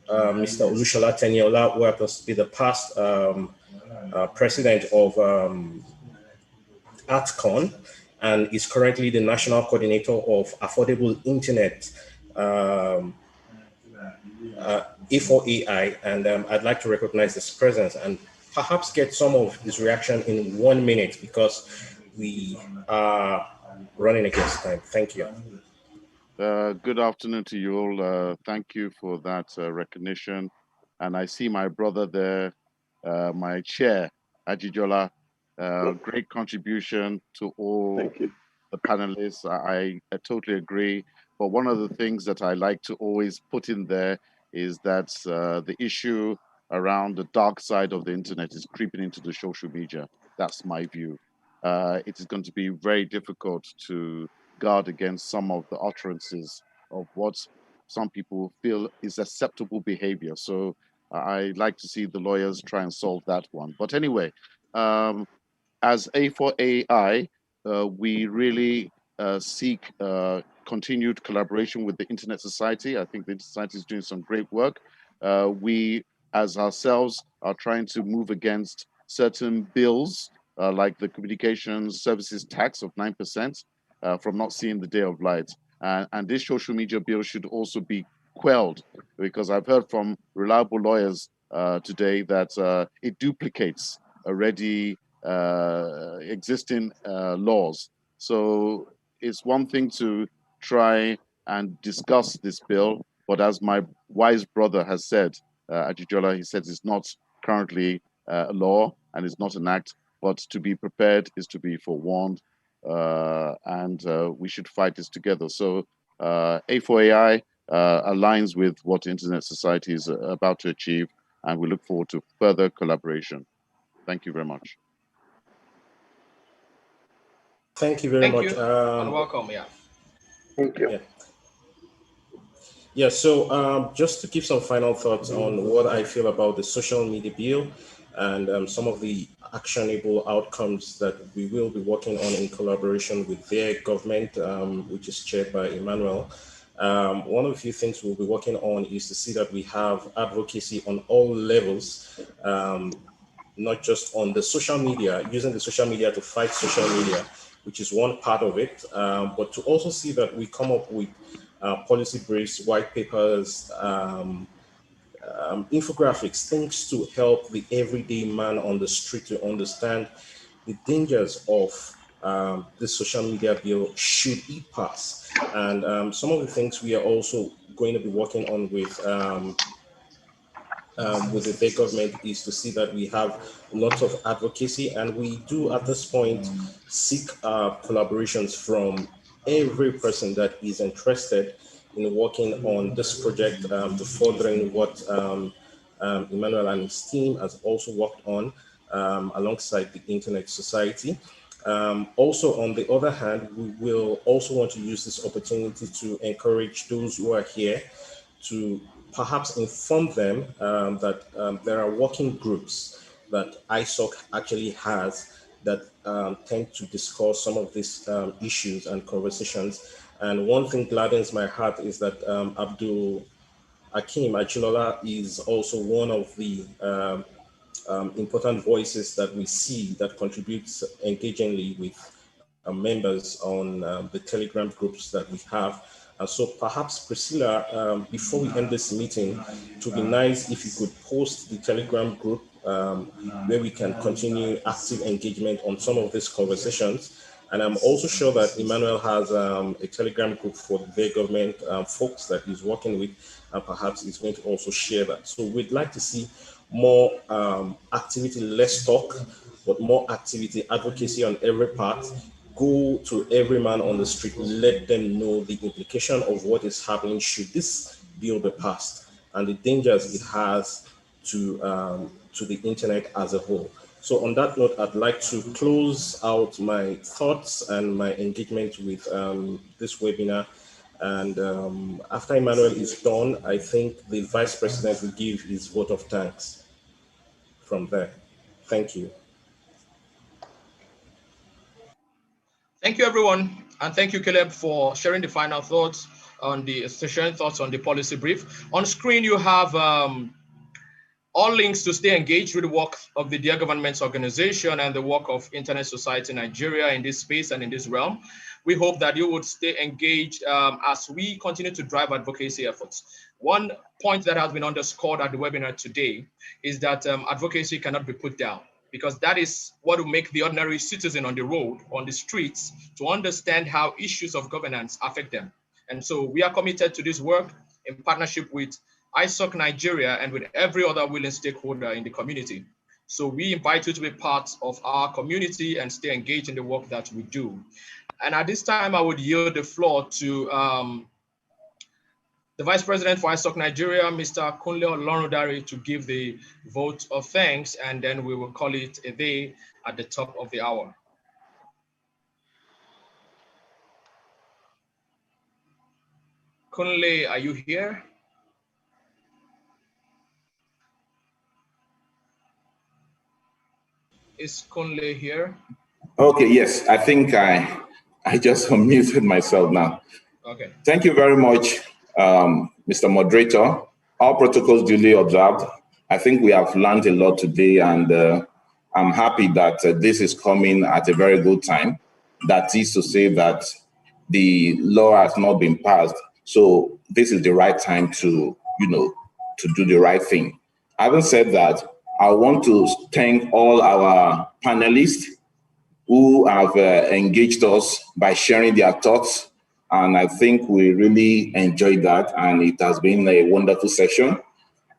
Oluwatosin, who happens to be the past president of ATCON, and is currently the national coordinator of Affordable Internet A4AI, and I'd like to recognize his presence and perhaps get some of his reaction in 1 minute because we are running against time. Thank you. Good afternoon to you all. Thank you for that recognition. And I see my brother there, my chair, Ajijola. Great contribution to all the panelists. I totally agree. But one of the things that I like to always put in there is that the issue around the dark side of the internet is creeping into the social media. That's my view. It is going to be very difficult to guard against some of the utterances of what some people feel is acceptable behavior. So I like to see the lawyers try and solve that one. But anyway, as A4AI, we really seek continued collaboration with the Internet Society. I think the Internet Society is doing some great work. We, as ourselves, are trying to move against certain bills, like the Communications Services Tax of 9%, from not seeing the day of light. And this social media bill should also be quelled, because I've heard from reliable lawyers today that it duplicates already existing laws. So it's one thing to try and discuss this bill, but as my wise brother has said, Ajijola, he said it's not currently a law and it's not an act, but to be prepared is to be forewarned, and we should fight this together. So A4AI aligns with what Internet Society is about to achieve, and we look forward to further collaboration. Thank you very much. Thank you very much. And welcome. Yeah. Thank you. Yeah, so just to give some final thoughts on what I feel about the social media bill and some of the actionable outcomes that we will be working on in collaboration with their government, which is chaired by Emmanuel. One of the few things we'll be working on is to see that we have advocacy on all levels, not just on the social media, using the social media to fight social media, which is one part of it, but to also see that we come up with policy briefs, white papers, infographics, things to help the everyday man on the street to understand the dangers of the social media bill should it pass. And some of the things we are also going to be working on with the state government is to see that we have lots of advocacy, and we do at this point seek collaborations from every person that is interested in working on this project to furthering what Emmanuel and his team has also worked on alongside the Internet Society. Also, on the other hand, we will also want to use this opportunity to encourage those who are here to perhaps inform them that there are working groups that ISOC actually has that tend to discuss some of these issues and conversations. And one thing gladdens my heart is that Abdul-Hakeem Ajijola is also one of the important voices that we see that contributes engagingly with members on the Telegram groups that we have. So perhaps, Priscilla, before we end this meeting, it would be nice if you could post the Telegram group where we can continue active engagement on some of these conversations. And I'm also sure that Emmanuel has a Telegram group for the government folks that he's working with, and perhaps he's going to also share that. So we'd like to see more activity, less talk, but more activity, advocacy on every part. Go to every man on the street, let them know the implication of what is happening should this bill be passed and the dangers it has to the internet as a whole. So on that note, I'd like to close out my thoughts and my engagement with this webinar. And after Emmanuel is done, I think the Vice President will give his vote of thanks from there. Thank you. Thank you, everyone. And thank you, Caleb, for sharing the final thoughts on the policy brief. On screen, you have all links to stay engaged with the work of the Dear Governments organization and the work of Internet Society Nigeria in this space and in this realm. We hope that you would stay engaged as we continue to drive advocacy efforts. One point that has been underscored at the webinar today is that advocacy cannot be put down, because that is what will make the ordinary citizen on the road, on the streets, to understand how issues of governance affect them. And so we are committed to this work in partnership with ISOC-Nigeria and with every other willing stakeholder in the community. So we invite you to be part of our community and stay engaged in the work that we do. And at this time, I would yield the floor to the Vice President for ISOC-Nigeria, Mr. Kunle Olorundare, to give the vote of thanks, and then we will call it a day at the top of the hour. Kunle, are you here? Is Kunle here? Okay, yes, I think I just unmuted myself now. Okay. Thank you very much, Mr. Moderator. All protocols duly observed. I think we have learned a lot today, and I'm happy that this is coming at a very good time. That is to say that the law has not been passed, so this is the right time to, to do the right thing. Having said that, I want to thank all our panelists who have engaged us by sharing their thoughts. And I think we really enjoyed that, and it has been a wonderful session.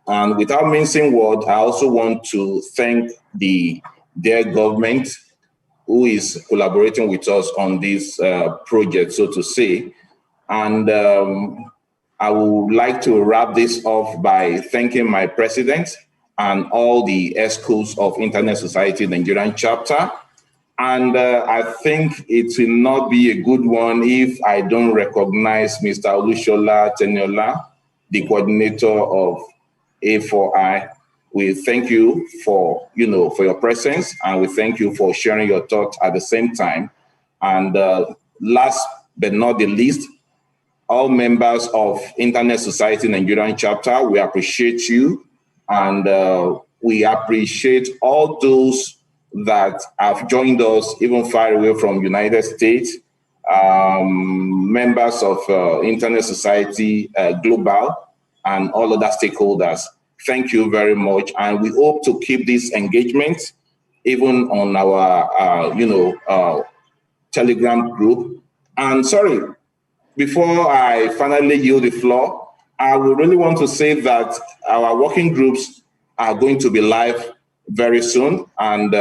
And without mincing words, I also want to thank the DearGovs, who is collaborating with us on this project, so to say. And I would like to wrap this off by thanking my president and all the ESCOs of Internet Society Nigerian chapter. And I think it will not be a good one if I don't recognize Mr. Olusola Teniola, the coordinator of A4I. We thank you for, for your presence, and we thank you for sharing your thoughts at the same time. And last but not the least, all members of Internet Society Nigerian chapter, we appreciate you, and we appreciate all those that have joined us even far away from United States, members of Internet Society Global, and all other stakeholders. Thank you very much, and we hope to keep this engagement even on our, Telegram group. And sorry, before I finally yield the floor, I would really want to say that our working groups are going to be live very soon, and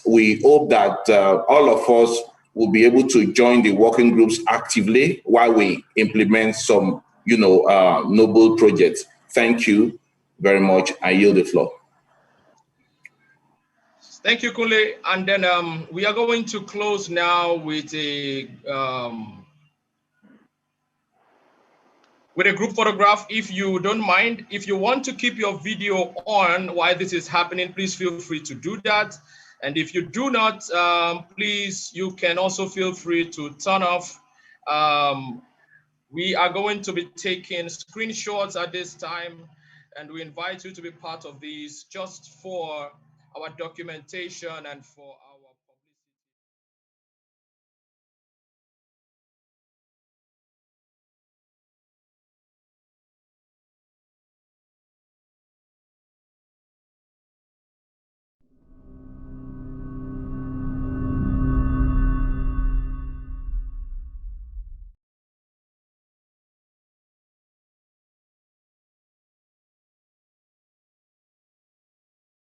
we hope that all of us will be able to join the working groups actively while we implement some, noble projects. Thank you very much. I yield the floor. Thank you, Kunle. And then we are going to close now with a group photograph, if you don't mind. If you want to keep your video on while this is happening, please feel free to do that. And if you do not, please, you can also feel free to turn off. We are going to be taking screenshots at this time, and we invite you to be part of these just for our documentation and for our